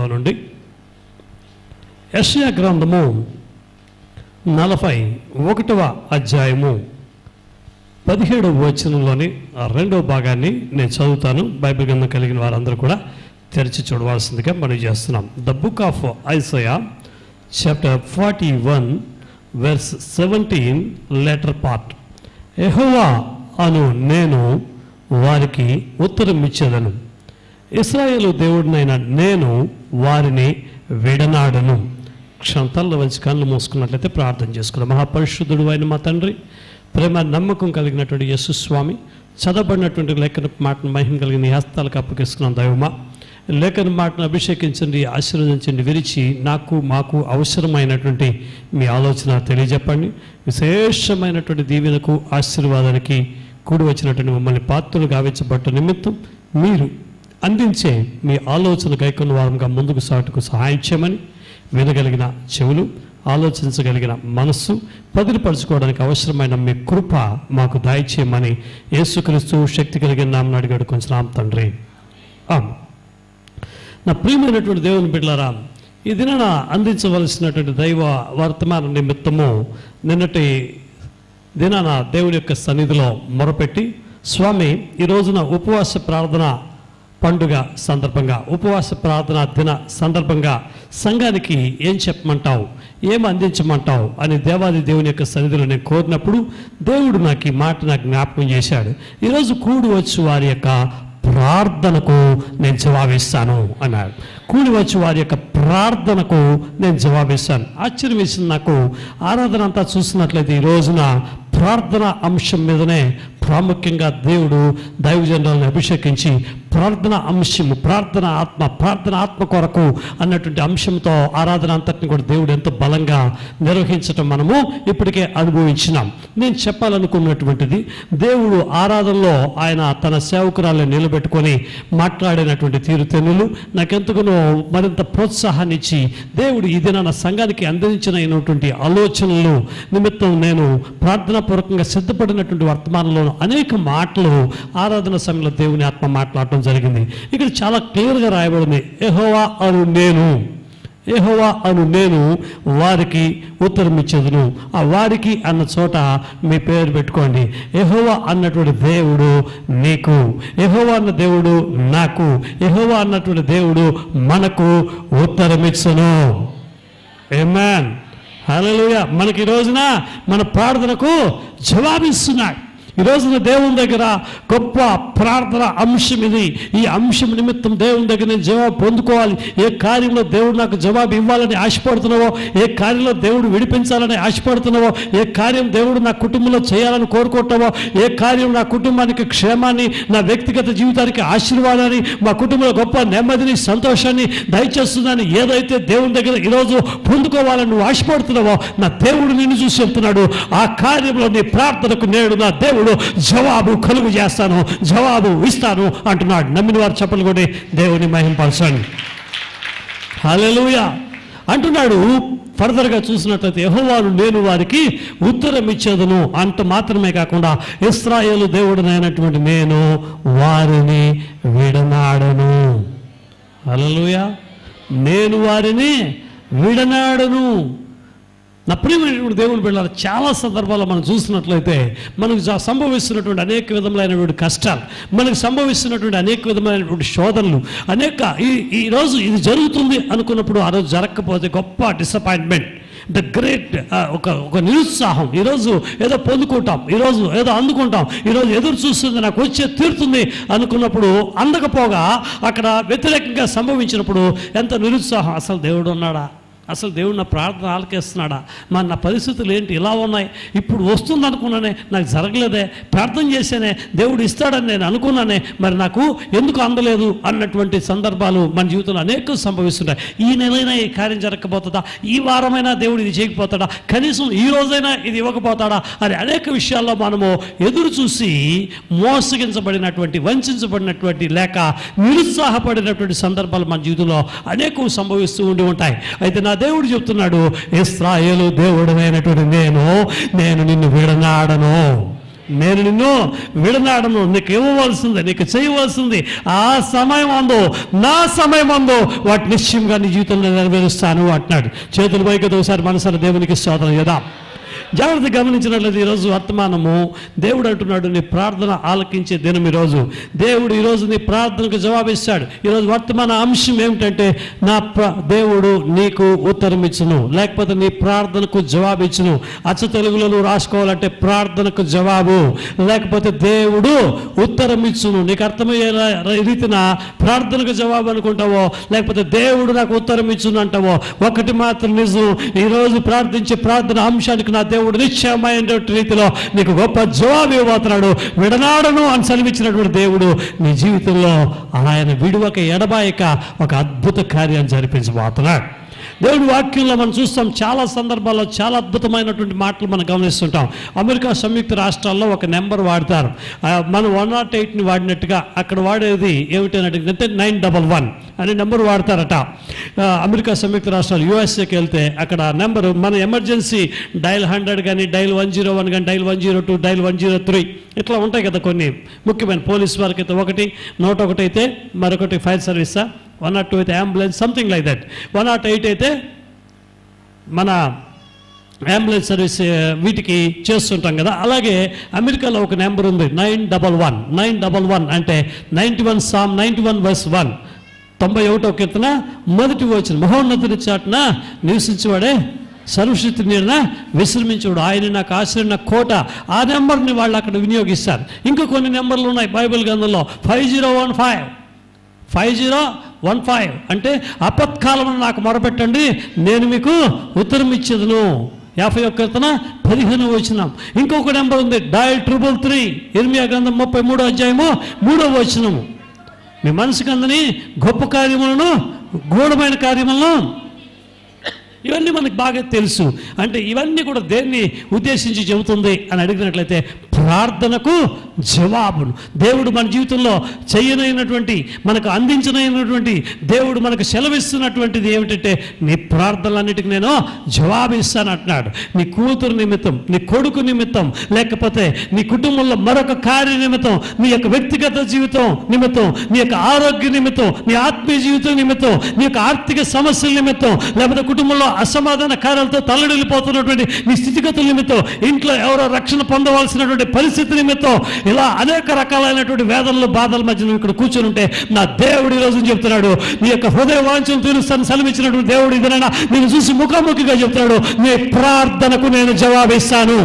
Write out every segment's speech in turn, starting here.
గ్రంథంలో నుండి యెషయా గ్రంథము 41వ అధ్యాయము 17వ వచనంలోని రెండవ భాగాన్ని నేను చదువుతాను. బైబిల్ గ్రంథం కలిగిన వారందరూ కూడా తెరిచి చూడవలసిందిగా మనం చేస్తున్నాం. The book of Isaiah chapter 41 verse 17 later part. యెహోవా అను నేను వారికి ఉత్తరం ఇచ్చేదను, ఇశ్రాయేలు దేవుడినైన నేను వారిని విడనాడను. క్షంతల్లో వచ్చి కళ్ళు మూసుకున్నట్లయితే ప్రార్థన చేసుకున్నాం. మహాపరిశుద్ధుడు అయిన మా తండ్రి, ప్రేమ నమ్మకం కలిగినటువంటి యేసు స్వామి, చదవబడినటువంటి లేఖన మాటను మహిమ కలిగిన ఈ హస్తాలకు అప్పగిస్తున్నాం. దైవమా, లేఖన మాటను అభిషేకించండి, ఆశీర్వదించండి, విరిచి నాకు మాకు అవసరమైనటువంటి మీ ఆలోచన తెలియజెప్పండి. విశేషమైనటువంటి దీవెనకు ఆశీర్వాదానికి కూడి వచ్చినటువంటి మమ్మల్ని పాత్రలు గావించబట్ట నిమిత్తం మీరు అందించే మీ ఆలోచన గైకొన్న వారంగా ముందుకు సాటుకు సహాయం చేయమని, వినగలిగిన చెవులు, ఆలోచించగలిగిన మనస్సు పదిలిపరచుకోవడానికి అవసరమైన మీ కృప మాకు దయచేయమని యేసుక్రీస్తు శక్తి కలిగిన నామమున అడిగాడు కొంచెం తండ్రి. నా ప్రియమైనటువంటి దేవుని బిడ్డలారా, ఈ దినాన అందించవలసినటువంటి దైవ వర్తమాన నిమిత్తము నిన్నటి దినాన దేవుని యొక్క సన్నిధిలో మొరపెట్టి, స్వామి ఈ రోజున ఉపవాస ప్రార్థన పండుగ సందర్భంగా, ఉపవాస ప్రార్థన దిన సందర్భంగా సంఘానికి ఏం చెప్పమంటావు, ఏం అందించమంటావు అని దేవాది దేవుని యొక్క సన్నిధిలో నేను కోరినప్పుడు దేవుడు నాకు ఈ మాట నాకు జ్ఞాపకం చేశాడు. ఈరోజు కూడి వచ్చి వారి యొక్క ప్రార్థనకు నేను జవాబిస్తాను అన్నాడు. కూడి వచ్చి వారి యొక్క ప్రార్థనకు నేను జవాబిస్తాను. ఆశ్చర్యం వేసింది నాకు. ఆరాధన అంతా చూసినట్లయితే ఈ రోజున ప్రార్థన అంశం మీదనే ప్రాముఖ్యంగా దేవుడు దైవజనులను అభిషేకించి ప్రార్థన అంశము, ప్రార్థన ఆత్మ కొరకు అన్నటువంటి అంశంతో ఆరాధన అంతటిని కూడా దేవుడు ఎంతో బలంగా నిర్వహించటం మనము ఇప్పటికే అనుభవించినాం. నేను చెప్పాలనుకున్నటువంటిది, దేవుడు ఆరాధనలో ఆయన తన సేవకురాలను నిలబెట్టుకొని మాట్లాడినటువంటి తీరుతెన్నులు నాకెంతగానో మరింత ప్రోత్సాహాన్ని ఇచ్చి, దేవుడు ఇది నా సంఘానికి అందించినటువంటి ఆలోచనలు నిమిత్తం నేను ప్రార్థనాపూర్వకంగా సిద్ధపడినటువంటి వర్తమానంలో అనేక మాటలు ఆరాధన సమయంలో దేవుని ఆత్మ మాట్లాడటం జరిగింది. ఇక్కడ చాలా క్లియర్గా రాయబడింది, యెహోవా అను నేను వారికి ఉత్తరం ఇచ్చేదను. ఆ వారికి అన్న చోట మీ పేరు పెట్టుకోండి. యెహోవా అన్నటువంటి దేవుడు నీకు, యెహోవా అన్న దేవుడు నాకు, యెహోవా అన్నటువంటి దేవుడు మనకు ఉత్తరం ఇచ్చును. ఆమేన్, హల్లెలూయా. మనకి ఈ రోజున మన ప్రార్థనకు జవాబిస్తున్నాడు. ఈ రోజున దేవుని దగ్గర గొప్ప ప్రార్థన అంశం ఇది. ఈ అంశం నిమిత్తం దేవుని దగ్గర నేను జవాబు పొందుకోవాలి. ఏ కార్యంలో దేవుడు నాకు జవాబు ఇవ్వాలని ఆశపడుతున్నావో, ఏ కార్యంలో దేవుడు విడిపించాలని ఆశపడుతున్నావో, ఏ కార్యం దేవుడు నా కుటుంబంలో చేయాలని కోరుకుంటావో, ఏ కార్యం నా కుటుంబానికి క్షేమాన్ని, నా వ్యక్తిగత జీవితానికి ఆశీర్వాదాన్ని, మా కుటుంబంలో గొప్ప నెమ్మదిని, సంతోషాన్ని దయచేస్తుందని ఏదైతే దేవుని దగ్గర ఈరోజు పొందుకోవాలని నువ్వు ఆశపడుతున్నావో, నా దేవుడు నిన్ను చూసి చెప్తున్నాడు, ఆ కార్యంలో నీ ప్రార్థనకు నేడు నా దేవుడు జవాబు కలుగు చేస్తాను, జవాబు ఇస్తాను అంటున్నాడు. నమ్మిన వారు చప్పట్లు కొట్టి దేవుని మహిమపరచండి. హల్లెలూయా అంటున్నాడు. ఫర్దర్గా చూసినట్లయితే యెహోవాను నేను వారికి ఉత్తరం ఇచ్చేదను అంత మాత్రమే కాకుండా, ఇశ్రాయేలు దేవుడనైనటువంటి నేను వారిని విడనాడను. హల్లెలూయా, నేను వారిని విడనాడను. నా ప్రియమైనటువంటి దేవుని బిడ్డలారా, చాలా సందర్భాల్లో మనం చూసినట్లయితే మనకు సంభవిస్తున్నటువంటి అనేక విధములైనటువంటి కష్టాలు, మనకు సంభవిస్తున్నటువంటి అనేక విధమైనటువంటి శోధనలు, ఈరోజు ఇది జరుగుతుంది అనుకున్నప్పుడు ఆ రోజు జరగకపోతే గొప్ప డిసప్పాయింట్మెంట్, ద గ్రేట్ ఒక నిరుత్సాహం. ఈరోజు ఏదో పొందుకుంటాం, ఈరోజు ఏదో అందుకుంటాం, ఈరోజు ఎదురు చూస్తుంది నాకు వచ్చే తీరుతుంది అనుకున్నప్పుడు అందకపోగా అక్కడ వ్యతిరేకంగా సంభవించినప్పుడు ఎంత నిరుత్సాహం. అసలు దేవుడు ఉన్నాడా, అసలు దేవుడు నా ప్రార్థన ఆలకిస్తున్నాడా, మరి నా పరిస్థితులు ఏంటి ఇలా ఉన్నాయి, ఇప్పుడు వస్తుంది అనుకున్నానే నాకు జరగలేదే, ప్రార్థన చేసేనే దేవుడు ఇస్తాడని నేను అనుకున్నానే, మరి నాకు ఎందుకు అందలేదు అన్నటువంటి సందర్భాలు మన జీవితంలో అనేక సంభవిస్తున్నాయి. ఈ నెలైనా ఈ కార్యం జరగకపోతుందా, ఈ వారమైనా దేవుడు ఇది చేయకపోతాడా, కనీసం ఈ రోజైనా ఇది ఇవ్వకపోతాడా అని అనేక విషయాల్లో మనము ఎదురు చూసి మోసగించబడినటువంటి, వంచబడినటువంటి, లేక నిరుత్సాహపడినటువంటి సందర్భాలు మన జీవితంలో అనేకం సంభవిస్తూ ఉండి ఉంటాయి. అయితే నా దేవుడు చెప్తున్నాడు, ఇశ్రాయేలు దేవుడైనటువంటి నేను నిన్ను విడనాడను, నేను నిన్ను విడనాడను, నీకు ఇవ్వవలసింది, నీకు చేయవలసింది ఆ సమయం అందో, నా సమయం అందో వాటి నిశ్చయంగా నీ జీవితంలో నెరవేరుస్తాను అంటున్నాడు. చేతులు పైకి ఒకసారి మనసులో దేవునికి స్తోత్రం కదా. జాగ్రత్త గమనించినట్లయితే ఈరోజు వర్తమానము దేవుడు అంటున్నాడు, నీ ప్రార్థన ఆలకించే దినం ఈరోజు. దేవుడు ఈరోజు నీ ప్రార్థనకు జవాబిస్తాడు. ఈరోజు వర్తమాన అంశం ఏమిటంటే దేవుడు నీకు ఉత్తరం ఇచ్చును, లేకపోతే నీ ప్రార్థనకు జవాబు ఇచ్చును. అచ్చ తెలుగులో నువ్వు రాసుకోవాలంటే ప్రార్థనకు జవాబు, లేకపోతే దేవుడు ఉత్తరం ఇచ్చును. నీకు అర్థమయ్యే రీతిన ప్రార్థనకు జవాబు అనుకుంటావో, లేకపోతే దేవుడు నాకు ఉత్తరం ఇచ్చును అంటావో, ఒకటి మాత్రం నిజం, ఈరోజు ప్రార్థించే ప్రార్థన అంశానికి నా దేవుడు నిశ్చయమైన రీతిలో నీకు గొప్ప జవాబు ఇవ్వబోతున్నాడు. విడనాడను అని సెలవిచ్చినటువంటి దేవుడు నీ జీవితంలో ఆయన విడువక ఎడబాయక ఒక అద్భుత కార్యాన్ని జరిపించబోతున్నాడు. దేవుడి వాక్యంలో మనం చూస్తాం, చాలా సందర్భాల్లో చాలా అద్భుతమైనటువంటి మాటలు మనం గమనిస్తుంటాం. అమెరికా సంయుక్త రాష్ట్రాల్లో ఒక నెంబర్ వాడతారు, మనం 108ని వాడినట్టుగా అక్కడ వాడేది ఏమిటంటే 911 అనే నెంబర్ వాడతారట. అమెరికా సంయుక్త రాష్ట్రాలు యూఎస్ఏకి వెళ్తే అక్కడ నెంబరు మన ఎమర్జెన్సీ డైల్ 100 కానీ, డైల్ 101 కానీ, డైల్ 102, డైల్ 103 ఇట్లా ఉంటాయి కదా. కొన్ని ముఖ్యమైన పోలీస్ వారికి అయితే 101 అయితే మరొకటి ఫైర్ సర్వీసా, 102 అయితే అంబులెన్స్, సంథింగ్ లైక్ దట్. 108 అయితే మన అంబులెన్స్ సర్వీస్ వీటికి చేస్తుంటాం కదా. అలాగే అమెరికాలో ఒక నెంబర్ ఉంది 911. 911 అంటే 91 సామ్ 91 verse 1, 91వ కీర్తన మొదటి వచనం. మహోన్నతుని చాటున నివసించేవాడే సర్వశక్తి నీడన విశ్రమించుడు, ఆయన నాకు ఆశ్రయ కోట. ఆ నెంబర్ని వాళ్ళు అక్కడ వినియోగిస్తారు. ఇంకా కొన్ని నెంబర్లు ఉన్నాయి బైబిల్ గ్రంథంలో. 5015 అంటే ఆపత్కాలంలో నాకు మొరపెట్టండి, నేను మీకు ఉత్తరం ఇచ్చేదను. 51 కీర్తన 15వ వచనం. ఇంకొక నెంబర్ ఉంది డైల్ 333, ఇర్మియా గ్రంథం 33వ అధ్యాయము 3వ వచనము. మీ మనసుకు అందని గొప్ప కార్యములను, గూఢమైన కార్యములను, ఇవన్నీ మనకు బాగా తెలుసు. అంటే ఇవన్నీ కూడా దేన్ని ఉద్దేశించి చెబుతుంది అని అడిగినట్లయితే ప్రార్థనకు జవాబును దేవుడు మన జీవితంలో చేయనైనటువంటి, మనకు అందించనైనటువంటి, దేవుడు మనకు సెలవిస్తున్నటువంటిది ఏమిటంటే నీ ప్రార్థనలన్నిటికీ నేను జవాబు ఇస్తాను అంటున్నాడు. నీ కూతురు నిమిత్తం, నీ కొడుకు నిమిత్తం, లేకపోతే నీ కుటుంబంలో మరొక కార్య నిమిత్తం, నీ యొక్క వ్యక్తిగత జీవితం నిమిత్తం, నీ యొక్క ఆరోగ్య నిమిత్తం, నీ ఆత్మీయ జీవితం నిమిత్తం, నీ యొక్క ఆర్థిక సమస్యల నిమిత్తం, లేకపోతే కుటుంబంలో అసమాధాన కార్యాలతో తల్లడిల్లిపోతున్నటువంటి నీ స్థితిగతుల నిమిత్తం, ఇంట్లో ఎవరో రక్షణ పొందవలసినటువంటి పరిస్థితి నిమిత్తం, ఇలా అనేక రకాలైనటువంటి వేదనలు, బాధల మధ్య నువ్వు ఇక్కడ కూర్చొని ఉంటే నా దేవుడు ఈ రోజు చెప్తున్నాడు, నీ యొక్క హృదయ వాంఛను తీరుస్తాను సెలవిచ్చినటువంటి దేవుడు ఇదనైనా నేను చూసి ముఖాముఖిగా చెప్తున్నాడు, నీ ప్రార్థనకు నేను జవాబిస్తాను,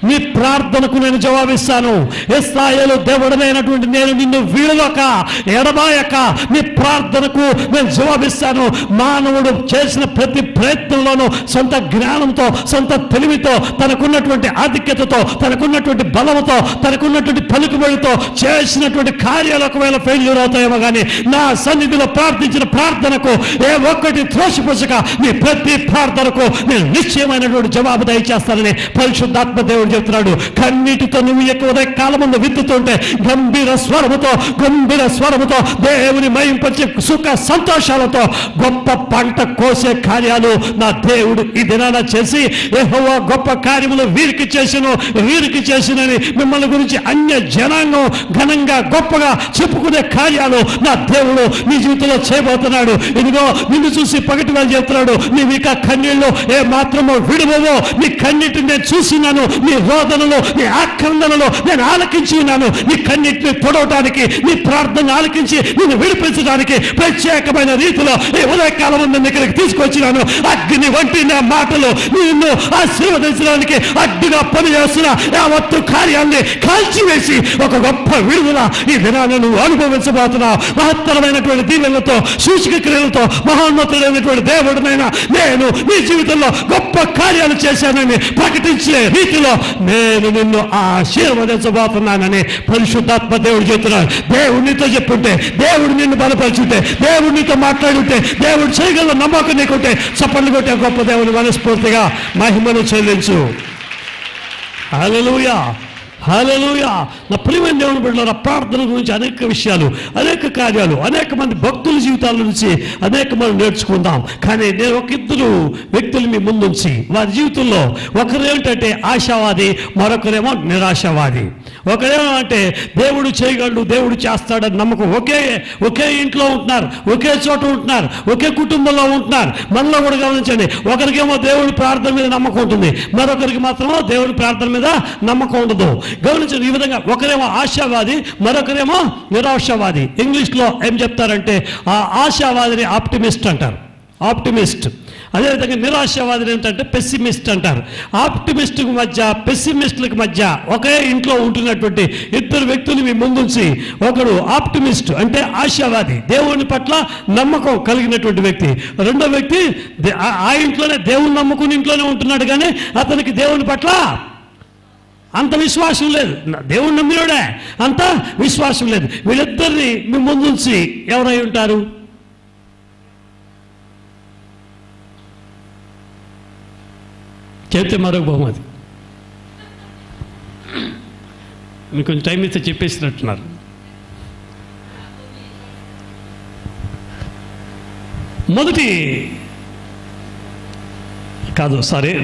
నీ ప్రార్థనకు నేను జవాబిస్తాను. ఇశ్రాయేలు దేవుడనైనటువంటి నేను నిన్ను వీడవక ఎడబాయక నీ ప్రార్థనకు నేను జవాబిస్తాను. మానవుడు చేసిన ప్రతి ప్రయత్నంలోనూ సొంత జ్ఞానంతో, సొంత తెలివితో, తనకున్నటువంటి ఆధిక్యతతో, తనకున్నటువంటి బలముతో, తనకున్నటువంటి పలుకుబడితో చేసినటువంటి కార్యాలు ఒకవేళ ఫెయిల్యూర్ అవుతాయేమో కానీ నా సన్నిధిలో ప్రార్థించిన ప్రార్థనకు ఏ ఒక్కటి త్రోసిపుచ్చక నీ ప్రతి ప్రార్థనకు నేను నిశ్చయమైనటువంటి జవాబు దయచేస్తానని పరిశుద్ధాత్మ దేవుడు చెప్తున్నాడు. కన్నీటితో నువ్వు ఎక్కువ కాలముందు విత్తుతుంటే గంభీర స్వరముతో దేవుని మహింపరిచే సుఖ సంతోషాలతో గొప్ప పంట కోసే కార్యాలు నా దేవుడు ఈ దినాన చేసి, యెహోవా గొప్ప కార్యములు వీరికి చేసినని మిమ్మల్ని గురించి అన్య జనాంగం ఘనంగా గొప్పగా చెప్పుకునే కార్యాలు నా దేవుడు నీ జీవితంలో చేయబోతున్నాడు. ఇదిగో నిన్ను చూసి పగటి వాళ్ళు చెప్తున్నాడు, నీవు ఇక కన్నీళ్ళు ఏ మాత్రమో విడువవో, నీ కన్నీటిని నేను చూసినాను, నీ రోదనలో, నీ ఆక్రందనలో నేను ఆలకించి ఉన్నాను. నీ కన్నిటిని తొడవటానికి, నీ ప్రార్థన ఆలకించి నిన్ను విడిపించడానికి ప్రత్యేకమైన రీతిలో ఈ ఉదయకాలం నిన్ను ఇక్కడికి తీసుకొచ్చినాను. అగ్ని వంటి నా మాటలు నిన్ను ఆశీర్వదించడానికి అడ్డుగా పనిచేస్తున్న యావత్తు కార్యాన్ని కాల్చివేసి ఒక గొప్ప విడుదల ఈ దినాన్ని నువ్వు అనుభవించబోతున్నావు. మహత్తరమైనటువంటి దీవెనలతో, సూచక క్రియలతో మహోన్నతుడైనటువంటి దేవుడినైనా నేను నీ జీవితంలో గొప్ప కార్యాలు చేశానని ప్రకటించే రీతిలో నేను నిన్ను ఆశీర్వదించబోతున్నానని పరిశుద్ధాత్మ దేవుడు చెప్తున్నాడు. దేవుడు నీతో చెప్పుంటే, దేవుడు నిన్ను బలపరుచుంటే, దేవుడు నీతో మాట్లాడుంటే, దేవుడు చేయగల నమ్మకం నీకుంటే చప్పట్లు కొట్టే గొప్ప దేవుని మనస్ఫూర్తిగా మహిమను చెల్లించు. హల్లెలూయా, హల్లెలూయా. నా ప్రియమైన దేవుని బిడ్డలారా, ప్రార్థన గురించి అనేక విషయాలు, అనేక కార్యాలు, అనేక మంది భక్తుల జీవితాల నుంచి అనేక మంది నేర్చుకుందాం. కానీ నేను ఒక ఇద్దరు వ్యక్తులు మీ ముందుంచి వారి జీవితంలో ఒకరు ఏమిటంటే ఆశావాది, మరొకరేమో నిరాశావాది. ఒకరేమో అంటే దేవుడు చేయగలడు, దేవుడు చేస్తాడని నమ్మకం. ఒకే ఇంట్లో ఉంటున్నారు, ఒకే చోట ఉంటున్నారు, ఒకే కుటుంబంలో ఉంటున్నారు. మనలో కూడా గమనించండి, ఒకరికేమో దేవుడి ప్రార్థన మీద నమ్మకం ఉంటుంది, మరొకరికి మాత్రమో దేవుడి ప్రార్థన మీద నమ్మకం ఉండదు. గమనించండి, ఈ విధంగా ఒకరేమో ఆశావాది, మరొకరేమో నిరాశావాది. ఇంగ్లీష్లో ఏం చెప్తారంటే ఆ ఆశావాదిని ఆప్టిమిస్ట్ అంటారు, ఆప్టిమిస్ట్. అదేవిధంగా నిరాశావాదిని ఏంటంటే పెస్సిమిస్ట్ అంటారు. ఆప్టిమిస్ట్కి మధ్య, పెస్సిమిస్ట్లకు మధ్య ఒకే ఇంట్లో ఉంటున్నటువంటి ఇద్దరు వ్యక్తులు మీ ముందుంచి, ఒకడు ఆప్టిమిస్ట్ అంటే ఆశావాది, దేవుని పట్ల నమ్మకం కలిగినటువంటి వ్యక్తి. రెండో వ్యక్తి ఆ ఇంట్లోనే దేవుని నమ్ముకుని ఇంట్లోనే ఉంటున్నాడు, కానీ అతనికి దేవుని పట్ల అంత విశ్వాసం లేదు. దేవుని నమ్మినోడే, అంత విశ్వాసం లేదు. వీళ్ళిద్దరిని మీ ముందుంచి ఎవరై ఉంటారు? చెప్తే మరొక బహుమతి. మీకు కొంచెం టైం ఇస్తే చెప్పేసినట్టున్నారు.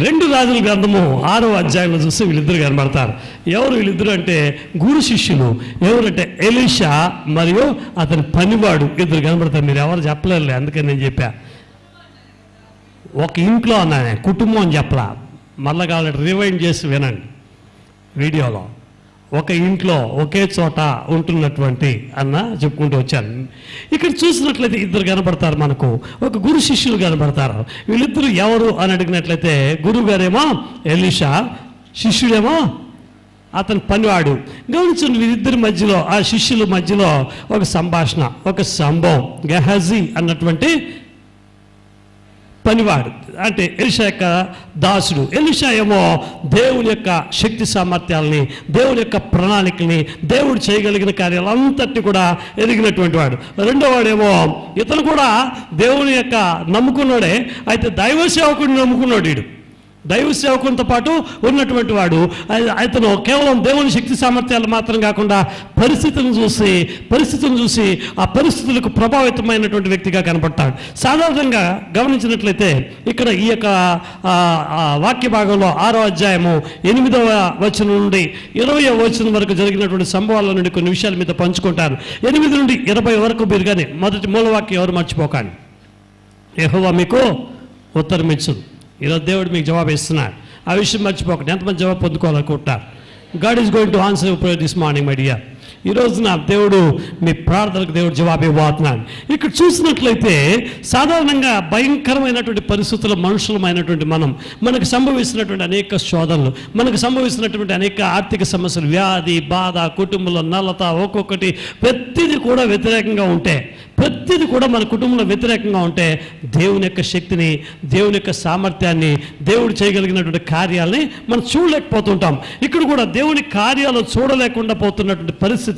రెండు రాజుల గ్రంథము 6వ అధ్యాయంలో చూస్తే వీళ్ళిద్దరు కనబడతారు. ఎవరు వీళ్ళిద్దరు అంటే గురు శిష్యులు. ఎవరంటే ఎలీషా మరియు అతని పనివాడు ఇద్దరు కనబడతారు. మీరు ఎవరు చెప్పలేరులే, అందుకని నేను చెప్పా. ఒక ఇంట్లో అన్నా, కుటుంబం అని చెప్పలా. మళ్ళా కావాలంటే రివైండ్ చేసి వినండి వీడియోలో. ఒక ఇంట్లో ఒకే చోట ఉంటున్నటువంటి అన్న చెప్పుకుంటూ వచ్చాను. ఇక్కడ చూసినట్లయితే ఇద్దరు కనబడతారు మనకు, ఒక గురు శిష్యులు కనబడతారు. వీళ్ళిద్దరు ఎవరు అని అడిగినట్లయితే గురువు గారేమో ఎలీషా, శిష్యుడేమో అతని పనివాడు. గమనించండి, వీరిద్దరి మధ్యలో, ఆ శిష్యుల మధ్యలో ఒక సంభాషణ, ఒక సంభవం. గెహజీ అన్నటువంటి పనివాడు అంటే ఎలీషా యొక్క దాసుడు. ఎలీషా ఏమో దేవుని యొక్క శక్తి సామర్థ్యాలని, దేవుని యొక్క ప్రణాళికల్ని, దేవుడు చేయగలిగిన కార్యాలంతటి కూడా ఎరిగినటువంటి వాడు. రెండో వాడేమో ఇతను కూడా దేవుని యొక్క నమ్ముకున్నాడే, అయితే దైవ సేవకుడిని నమ్ముకున్నాడు. వీడు దైవ సేవకునితో పాటు ఉన్నటువంటి వాడు. అతను కేవలం దేవుని శక్తి సామర్థ్యాలు మాత్రం కాకుండా పరిస్థితులను చూసి ఆ పరిస్థితులకు ప్రభావితమైనటువంటి వ్యక్తిగా కనపడతాడు. సాధారణంగా గమనించినట్లయితే ఇక్కడ ఈ యొక్క వాక్య భాగంలో 6వ అధ్యాయము 8వ వచనం నుండి 20వ వచనం వరకు జరిగినటువంటి సంభవాల నుండి కొన్ని విషయాలు మీతో పంచుకుంటాను. 8 నుండి 20 వరకు మీరు కానీ మొదటి మూలవాక్యం ఎవరు మర్చిపోకండి. యెహోవా మీకు ఉత్తరం ఇచ్చును. ఈరోజు దేవుడు మీకు జవాబు ఇస్తున్నాడు. ఆ విషయం మర్చిపోకండి. ఎంతమంది జవాబు పొందుకోవాలనుకుంటారు? God is going to answer your prayer this morning my dear. ఈ రోజున దేవుడు మీ ప్రార్థనకు దేవుడు జవాబు ఇవ్వబోతున్నాడు. ఇక్కడ చూసినట్లయితే సాధారణంగా భయంకరమైనటువంటి పరిస్థితుల్లో మనుషులమైనటువంటి మనకు సంభవిస్తున్నటువంటి అనేక శోధనలు, మనకు సంభవిస్తున్నటువంటి అనేక ఆర్థిక సమస్యలు, వ్యాధి, బాధ, కుటుంబంలో నల్లత, ఒక్కొక్కటి ప్రతిదీ కూడా వ్యతిరేకంగా ఉంటే, ప్రతిదీ కూడా మన కుటుంబంలో వ్యతిరేకంగా ఉంటే దేవుని యొక్క శక్తిని, దేవుని యొక్క సామర్థ్యాన్ని, దేవుడు చేయగలిగినటువంటి కార్యాలని మనం చూడలేకపోతుంటాం. ఇక్కడ కూడా దేవుని కార్యాలు చూడలేకుండా పోతున్నటువంటి పరిస్థితి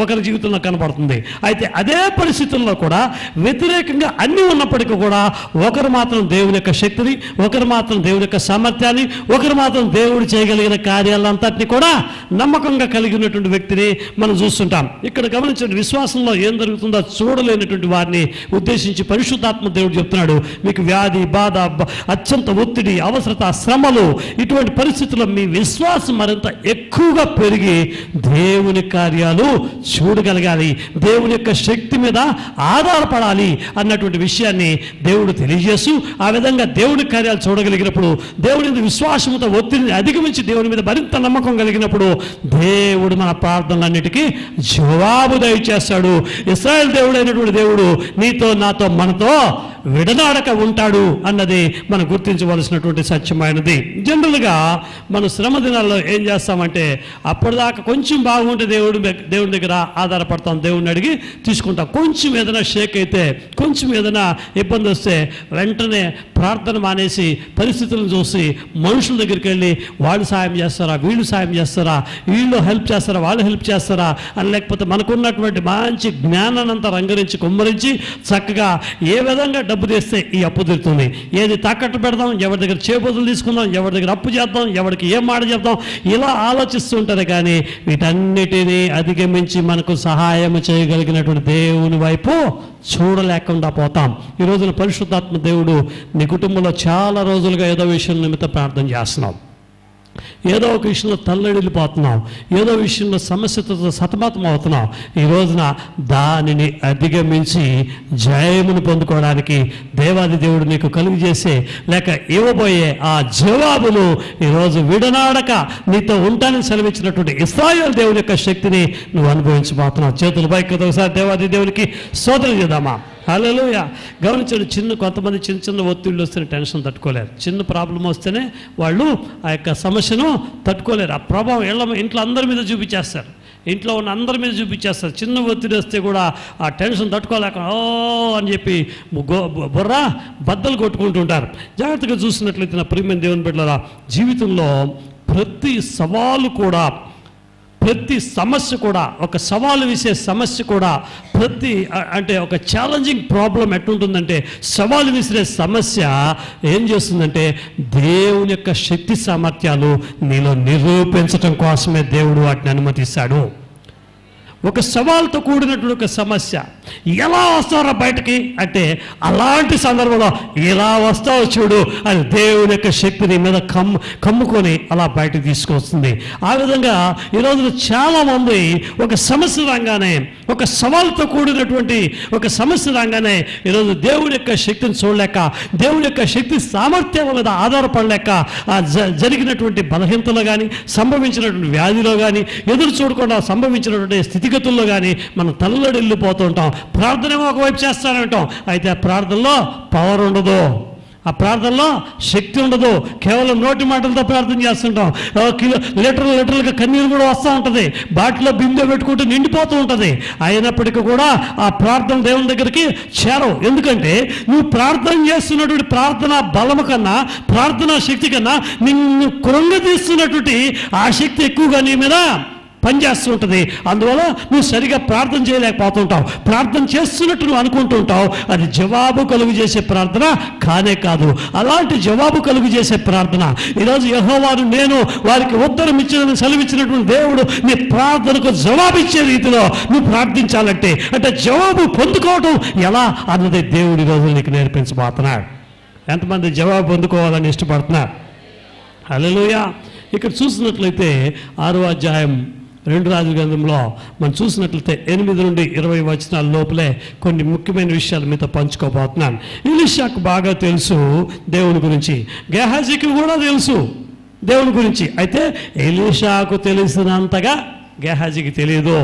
ఒకరి జీవితంలో కనబడుతుంది. అయితే అదే పరిస్థితుల్లో కూడా వ్యతిరేకంగా అన్నీ ఉన్నప్పటికీ కూడా ఒకరు మాత్రం దేవుని యొక్క శక్తిని, ఒకరు మాత్రం దేవుని యొక్క సామర్థ్యాన్ని, ఒకరు మాత్రం దేవుడు చేయగలిగిన కార్యాలంతటినీ కూడా నమ్మకంగా కలిగినటువంటి వ్యక్తిని మనం చూస్తుంటాం. ఇక్కడ గమనించండి, విశ్వాసంలో ఏం జరుగుతుందో చూడలేనటువంటి వారిని ఉద్దేశించి పరిశుద్ధాత్మ దేవుడు చెప్తున్నాడు, మీకు వ్యాధి, బాధ, అత్యంత ఒత్తిడి, అవసరత, శ్రమలు, ఇటువంటి పరిస్థితుల్లో మీ విశ్వాసం మరింత ఎక్కువగా పెరిగి దేవుని కార్యాలు చూడగలగాలి, దేవుని యొక్క శక్తి మీద ఆధారపడాలి అన్నటువంటి విషయాన్ని దేవుడు తెలియజేస్తూ, ఆ విధంగా దేవుని కార్యాలు చూడగలిగినప్పుడు, దేవుని మీద విశ్వాసంతో ఒత్తిడిని అధిగమించి దేవుని మీద మరింత నమ్మకం కలిగినప్పుడు దేవుడు మన ప్రార్థనలన్నిటికీ జవాబు దయచేస్తాడు. ఇశ్రాయేలు దేవుడు అయినటువంటి దేవుడు నీతో, నాతో, మనతో విడనాడక ఉంటాడు అన్నది మనం గుర్తించవలసినటువంటి సత్యమైనది. జనరల్గా మనం శ్రమ దినాల్లో ఏం చేస్తామంటే అప్పటిదాకా కొంచెం బాగుంటే దేవుడి దగ్గర ఆధారపడతాం, దేవుడిని అడిగి తీసుకుంటాం. కొంచెం ఏదైనా షేక్ అయితే, కొంచెం ఏదైనా ఇబ్బంది వస్తే వెంటనే ప్రార్థన మానేసి పరిస్థితులను చూసి మనుషుల దగ్గరికి వెళ్ళి వాళ్ళు సాయం చేస్తారా, వీళ్ళు సాయం చేస్తారా, వీళ్ళు హెల్ప్ చేస్తారా, వాళ్ళు హెల్ప్ చేస్తారా అని, లేకపోతే మనకున్నటువంటి మంచి జ్ఞానాన్నంతా రంగరించి కుమ్మరించి చక్కగా ఏ విధంగా డబ్బు తెస్తే ఈ అప్పు తీరుతుంది, ఏది తాకట్టు పెడదాం, ఎవరి దగ్గర చేబదులు తీసుకుందాం, ఎవరి దగ్గర అప్పు చేద్దాం, ఎవరికి ఏం మాట చెప్దాం, ఇలా ఆలోచిస్తూ ఉంటారు. కానీ వీటన్నిటినీ అధిగమించి మనకు సహాయం చేయగలిగినటువంటి దేవుని వైపు చూడలేకుండా పోతాం. ఈ రోజున పరిశుద్ధాత్మ దేవుడు నీ కుటుంబంలో చాలా రోజులుగా ఏదో విషయం నిమిత్తం ప్రార్థన చేస్తున్నాం, ఏదో ఒక విషయంలో తల్లడిల్లిపోతున్నాం, ఏదో విషయంలో సమస్యతో సతమతం అవుతున్నాం. ఈ రోజున దానిని అధిగమించి జయమును పొందుకోవడానికి దేవాది దేవుడు నీకు కలుగు చేసే లేక ఇవ్వబోయే ఆ జవాబులు ఈరోజు విడనాడక నీతో ఉంటానని సెలవిచ్చినటువంటి ఇశ్రాయేలు దేవుని యొక్క శక్తిని నువ్వు అనుభవించబోతున్నావు. చేతులు పైకి ఒకసారి దేవాది దేవునికి స్తోత్రం చేద్దామా. హల్లెలూయా. గమనించండి, కొంతమంది చిన్న ఒత్తిళ్ళు వస్తేనే టెన్షన్ తట్టుకోలేరు. చిన్న ప్రాబ్లం వస్తేనే వాళ్ళు ఆ యొక్క సమస్యను తట్టుకోలేరు. ఆ ప్రభావం ఇంట్లో అందరి మీద చూపించేస్తారు, ఇంట్లో ఉన్న అందరి మీద చూపించేస్తారు. చిన్న ఒత్తిడి వస్తే కూడా ఆ టెన్షన్ తట్టుకోలేక ఓ అని చెప్పి బుర్ర బద్దలు కొట్టుకుంటుంటారు. జాగ్రత్తగా చూసినట్లయితే నా ప్రియమైన దేవుని బిడ్డలారా, జీవితంలో ప్రతి సవాలు కూడా, ప్రతి సమస్య కూడా, ఒక సవాలు విసే సమస్య కూడా, అంటే ఒక ఛాలెంజింగ్ ప్రాబ్లం ఎట్లుంటుందంటే, సవాలు విసిరే సమస్య ఏం చేస్తుందంటే దేవుని యొక్క శక్తి సామర్థ్యాలు నీలో నిరూపించటం కోసమే దేవుడు వాటిని అనుమతిస్తాడు. ఒక సవాల్తో కూడినటువంటి ఒక సమస్య, ఎలా వస్తారో బయటకి అంటే అలాంటి సందర్భంలో ఎలా వస్తావో చూడు అని దేవుని యొక్క శక్తిని మీద కమ్ముకొని అలా బయటకు తీసుకొస్తుంది. ఆ విధంగా ఈరోజు చాలామంది ఒక సమస్య రాగానే, ఒక సవాల్తో కూడినటువంటి ఒక సమస్య రాగానే ఈరోజు దేవుని యొక్క శక్తిని చూడలేక, దేవుని యొక్క శక్తి సామర్థ్యాల మీద ఆధారపడలేక జరిగినటువంటి బలహీనతలో కానీ, సంభవించినటువంటి వ్యాధిలో కానీ, ఎదురు చూడకుండా సంభవించినటువంటి స్థితిగతుల్లో కానీ మనం తల్లడిల్లిపోతూ ఉంటాం. ప్రార్థన ఒకవైపు చేస్తానంటాం, అయితే ఆ ప్రార్థనలో పవర్ ఉండదు, ఆ ప్రార్థనలో శక్తి ఉండదు. కేవలం నోటి మాటలతో ప్రార్థన చేస్తుంటాం. లీటర్లుగా కన్నీరు కూడా వస్తూ ఉంటుంది, బాటిలో బిందె పెట్టుకుంటూ నిండిపోతూ ఉంటుంది. అయినప్పటికీ కూడా ఆ ప్రార్థన దేవుని దగ్గరికి చేరవు. ఎందుకంటే నువ్వు ప్రార్థన చేస్తున్నటువంటి ప్రార్థన బలము కన్నా, ప్రార్థనా శక్తి కన్నా నిన్ను కృంగతీస్తున్నటువంటి ఆ శక్తి ఎక్కువగా నీ మీద పనిచేస్తూ ఉంటుంది. అందువల్ల నువ్వు సరిగా ప్రార్థన చేయలేకపోతుంటావు. ప్రార్థన చేస్తున్నట్టు నువ్వు అనుకుంటూ ఉంటావు, అది జవాబు కలుగు చేసే ప్రార్థన కానే కాదు. అలాంటి జవాబు కలుగు చేసే ప్రార్థన ఈరోజు యెహోవాను నేను వారికి ఉత్తరం ఇచ్చిన సెలవిచ్చినటువంటి దేవుడు నీ ప్రార్థనకు జవాబు ఇచ్చే రీతిలో నువ్వు ప్రార్థించాలంటే, అంటే జవాబు పొందుకోవటం ఎలా అన్నది దేవుడి రోజు నీకు నేర్పించబోతున్నాడు. ఎంతమంది జవాబు పొందుకోవాలని ఇష్టపడుతున్నారు? హల్లెలూయా. ఇక్కడ చూసినట్లయితే 6వ అధ్యాయం 2 రాజుల గ్రంథంలో మనం చూసినట్లయితే 8 నుండి 20 వచనాల లోపలే కొన్ని ముఖ్యమైన విషయాలు మీతో పంచుకోబోతున్నాను. ఎలీషాకు బాగా తెలుసు దేవుని గురించి, గెహాజీకి కూడా తెలుసు దేవుని గురించి. అయితే ఎలీషాకు తెలిసినంతగా గెహాజీకి తెలియదు,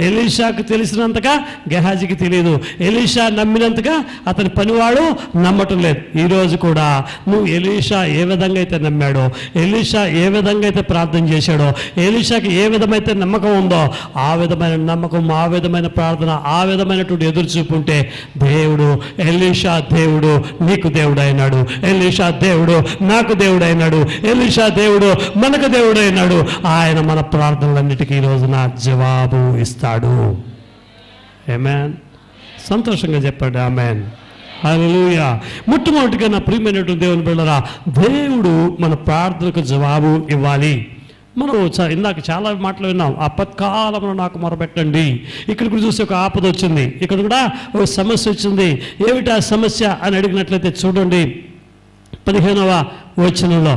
ఎలీషాకు తెలిసినంతగా గెహాజీకి తెలియదు. ఎలీషా నమ్మినంతగా అతని పనివాడు నమ్మటం లేదు. ఈరోజు కూడా నువ్వు ఎలీషా ఏ విధంగా అయితే నమ్మాడో, ఎలీషా ఏ విధంగా అయితే ప్రార్థన చేశాడో, ఎలీషాకి ఏ విధమైతే నమ్మకం ఉందో ఆ విధమైన నమ్మకం, ఆ విధమైన ప్రార్థన, ఆ విధమైనటువంటి ఎదురు చూపుంటే దేవుడు, ఎలీషా దేవుడు నీకు దేవుడు అయినాడు, ఎలీషా దేవుడు నాకు దేవుడు అయినాడు, ఎలీషా దేవుడు మనకు దేవుడు అయినాడు. ఆయన మన ప్రార్థనలన్నిటికీ ఈరోజు నా జవాబు ఇస్తాడు. ఆమేన్. సంతోషంగా చెప్పండి ఆమేన్. హల్లెలూయా. మొట్టమొదటిగా నా ప్రియమైనటువంటి దేవుని బిడ్డలారా, దేవుడు మన ప్రార్థనకు జవాబు ఇవ్వాలి. మనం ఇందాక చాలా మాటలు విన్నాం, ఆపత్కాలంలో నాకు మొరపెట్టండి. ఇక్కడ కూడా చూసి ఒక ఆపద వచ్చింది, ఇక్కడ కూడా ఒక సమస్య వచ్చింది. ఏమిటి ఆ సమస్య అని అడిగినట్లయితే చూడండి 15వ వచనంలో,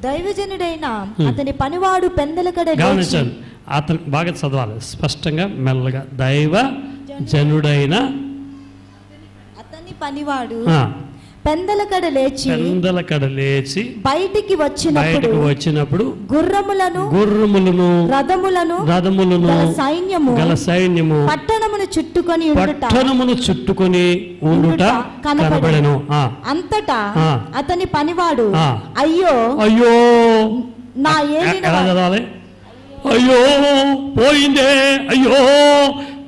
దైవజనుడైన అతని పనివాడు పెందలకడ గమనించండి, అతను బాగా చదవాలి స్పష్టంగా మెల్లగా. దైవజనుడైన అతని పనివాడు పెందలకడ లేచి బయటికి వచ్చినప్పుడు గుర్రములను రథములను గల సైన్యము పట్టణమును చుట్టుకొని ఉండుట కనబడెను. అంతటా అతని పనివాడు అయ్యో నా చదవాలి, అయ్యో పోయిందే, అయ్యో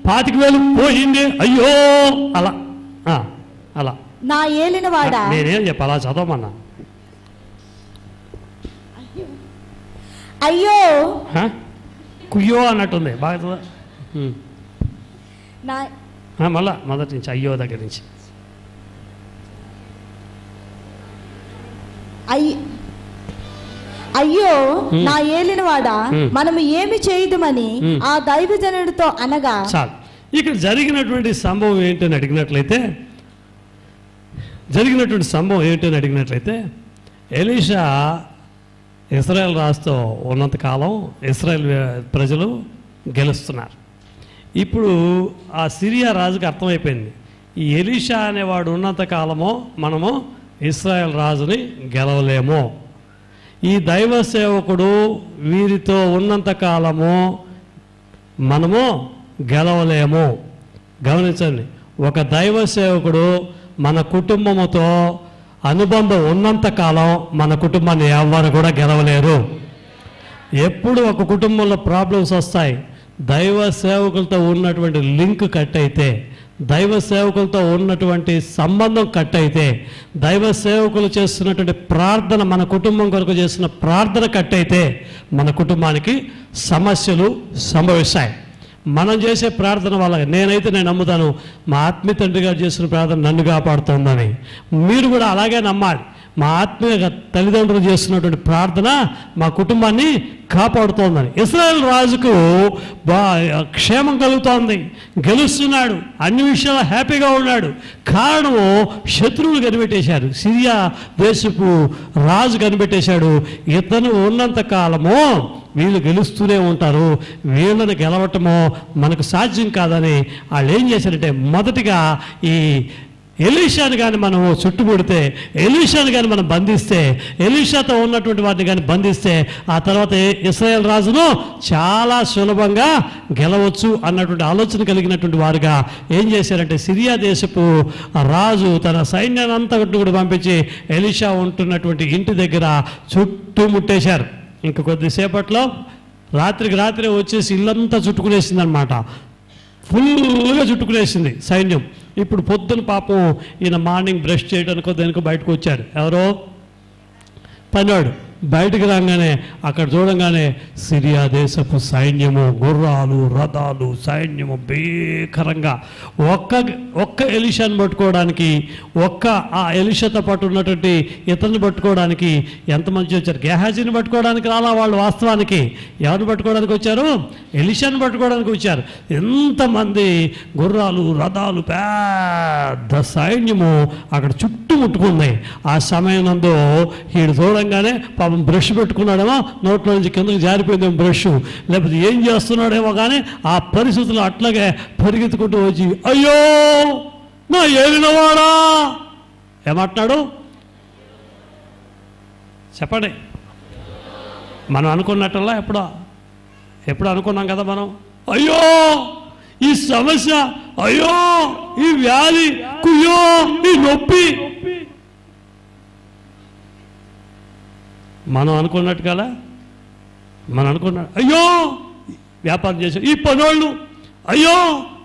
25,000 పోయిందే, అయ్యో అలా అలా నా ఏలినవాడా. నేనేం చెప్పాలా, చదవమన్నా. అయ్యో కుయ్యో అన్నట్టుంది, బాగా నా మళ్ళా మొదటి నుంచి అయ్యో దగ్గర నుంచి. అయ్యో నా ఏలినవాడా, మనము ఏమి చేయుదుమని ఆ దైవజనుడితో అనగా. చాలు. ఇక్కడ జరిగినటువంటి సంభవం ఏంటని అడిగినట్లయితే ఎలీషా ఇశ్రాయేల్ రాజుతో ఉన్నంతకాలం ఇశ్రాయేల్ ప్రజలు గెలుస్తున్నారు. ఇప్పుడు ఆ సిరియా రాజుకి అర్థమైపోయింది, ఈ ఎలీషా అనేవాడు ఉన్నంతకాలమో మనము ఇశ్రాయేల్ రాజుని గెలవలేము, ఈ దైవ సేవకుడు వీరితో ఉన్నంతకాలము మనము గెలవలేము. గమనించండి, ఒక దైవ సేవకుడు మన కుటుంబముతో అనుబంధం ఉన్నంతకాలం మన కుటుంబాన్ని ఎవరు కూడా గెలవలేరు. ఎప్పుడు ఒక కుటుంబంలో ప్రాబ్లమ్స్ వస్తాయి, దైవ సేవకులతో ఉన్నటువంటి లింక్ కట్ అయితే, దైవ సేవకులతో ఉన్నటువంటి సంబంధం కట్ అయితే, దైవ సేవకులు చేస్తున్నటువంటి ప్రార్థన, మన కుటుంబం కొరకు చేస్తున్న ప్రార్థన కట్ అయితే మన కుటుంబానికి సమస్యలు సంభవిస్తాయి. మనం చేసే ప్రార్థన వల్ల నేను నమ్ముతాను, మా ఆత్మీయ తండ్రి గారు చేస్తున్న ప్రార్థన నన్ను కాపాడుతుందని. మీరు కూడా అలాగే నమ్మాలి. మా ఆత్మీయ తల్లిదండ్రులు చేస్తున్నటువంటి ప్రార్థన మా కుటుంబాన్ని కాపాడుతోందని. ఇశ్రాయేల్ రాజుకు క్షేమం కలుగుతోంది, గెలుస్తున్నాడు, అన్ని విషయాలు హ్యాపీగా ఉన్నాడు. కారణము శత్రువులు కనిపెట్టేశారు, సిరియా దేశపు రాజు కనిపెట్టేశాడు. ఇతను ఉన్నంత కాలము వీళ్ళు గెలుస్తూనే ఉంటారు, వీళ్ళని గెలవటమో మనకు సాధ్యం కాదని వాళ్ళు ఏం చేశారంటే, మొదటిగా ఈ ఎలీషాని కానీ మనం చుట్టుముడితే, ఎలీషాని కానీ మనం బంధిస్తే, ఎలీషాతో ఉన్నటువంటి వాటిని కానీ బంధిస్తే, ఆ తర్వాత ఇశ్రాయేల్ రాజును చాలా సులభంగా గెలవచ్చు అన్నటువంటి ఆలోచన కలిగినటువంటి వారుగా ఏం చేశారంటే, సిరియా దేశపు రాజు తన సైన్యాన్ని అంతా కూడా పంపించి ఎలీషా ఉంటున్నటువంటి ఇంటి దగ్గర చుట్టుముట్టేశారు. ఇంక కొద్దిసేపట్లో రాత్రికి రాత్రే వచ్చేసి ఇల్లంతా చుట్టుకునేసింది అనమాట, ఫుల్గా చుట్టుకునేసింది సైన్యం. ఇప్పుడు పొద్దున పాపం ఈయన మార్నింగ్ బ్రష్ చేయడానికో దేనికో బయటకు వచ్చాడు, ఎవరో పనివాడు. బయటకు రాగానే అక్కడ చూడంగానే సిరియా దేశపు సైన్యము, గుర్రాలు, రథాలు, సైన్యము భీకరంగా ఒక్క ఎలీషాను పట్టుకోవడానికి, ఆ ఎలీషాతో పాటు ఉన్నటువంటి ఇతరుని పట్టుకోవడానికి ఎంతమంది వచ్చారు? గెహాజీని పట్టుకోవడానికి రాలా వాళ్ళు, వాస్తవానికి ఎవరిని పట్టుకోవడానికి వచ్చారు? ఎలీషాను పట్టుకోవడానికి వచ్చారు. ఎంతమంది గుర్రాలు, రథాలు, పెద్ద సైన్యము అక్కడ చుట్టుముట్టుకుంది. ఆ సమయం నందు వీడు చూడంగానే పాపం బ్రష్ పెట్టుకున్నాడేమో, నోట్లో నుంచి కిందకి జారిపోయిందేమో బ్రష్, లేకపోతే ఏం చేస్తున్నాడేమో కానీ ఆ పరిస్థితులు అట్లాగే పరిగెత్తుకుంటూ వచ్చి, అయ్యో నా ఏలినవాడా, ఏమంటున్నాడు చెప్పండి. మనం అనుకున్నట్టల్లా ఎప్పుడు అనుకున్నాం కదా మనం, అయ్యో ఈ సమస్య, అయ్యో ఈ వ్యాధి, కుయ్యో ఈ నొప్పి, మనం అనుకున్నట్టు కదా. మనం అనుకున్నాడు, అయ్యో వ్యాపారం చేసే ఈ పనోళ్ళు, అయ్యో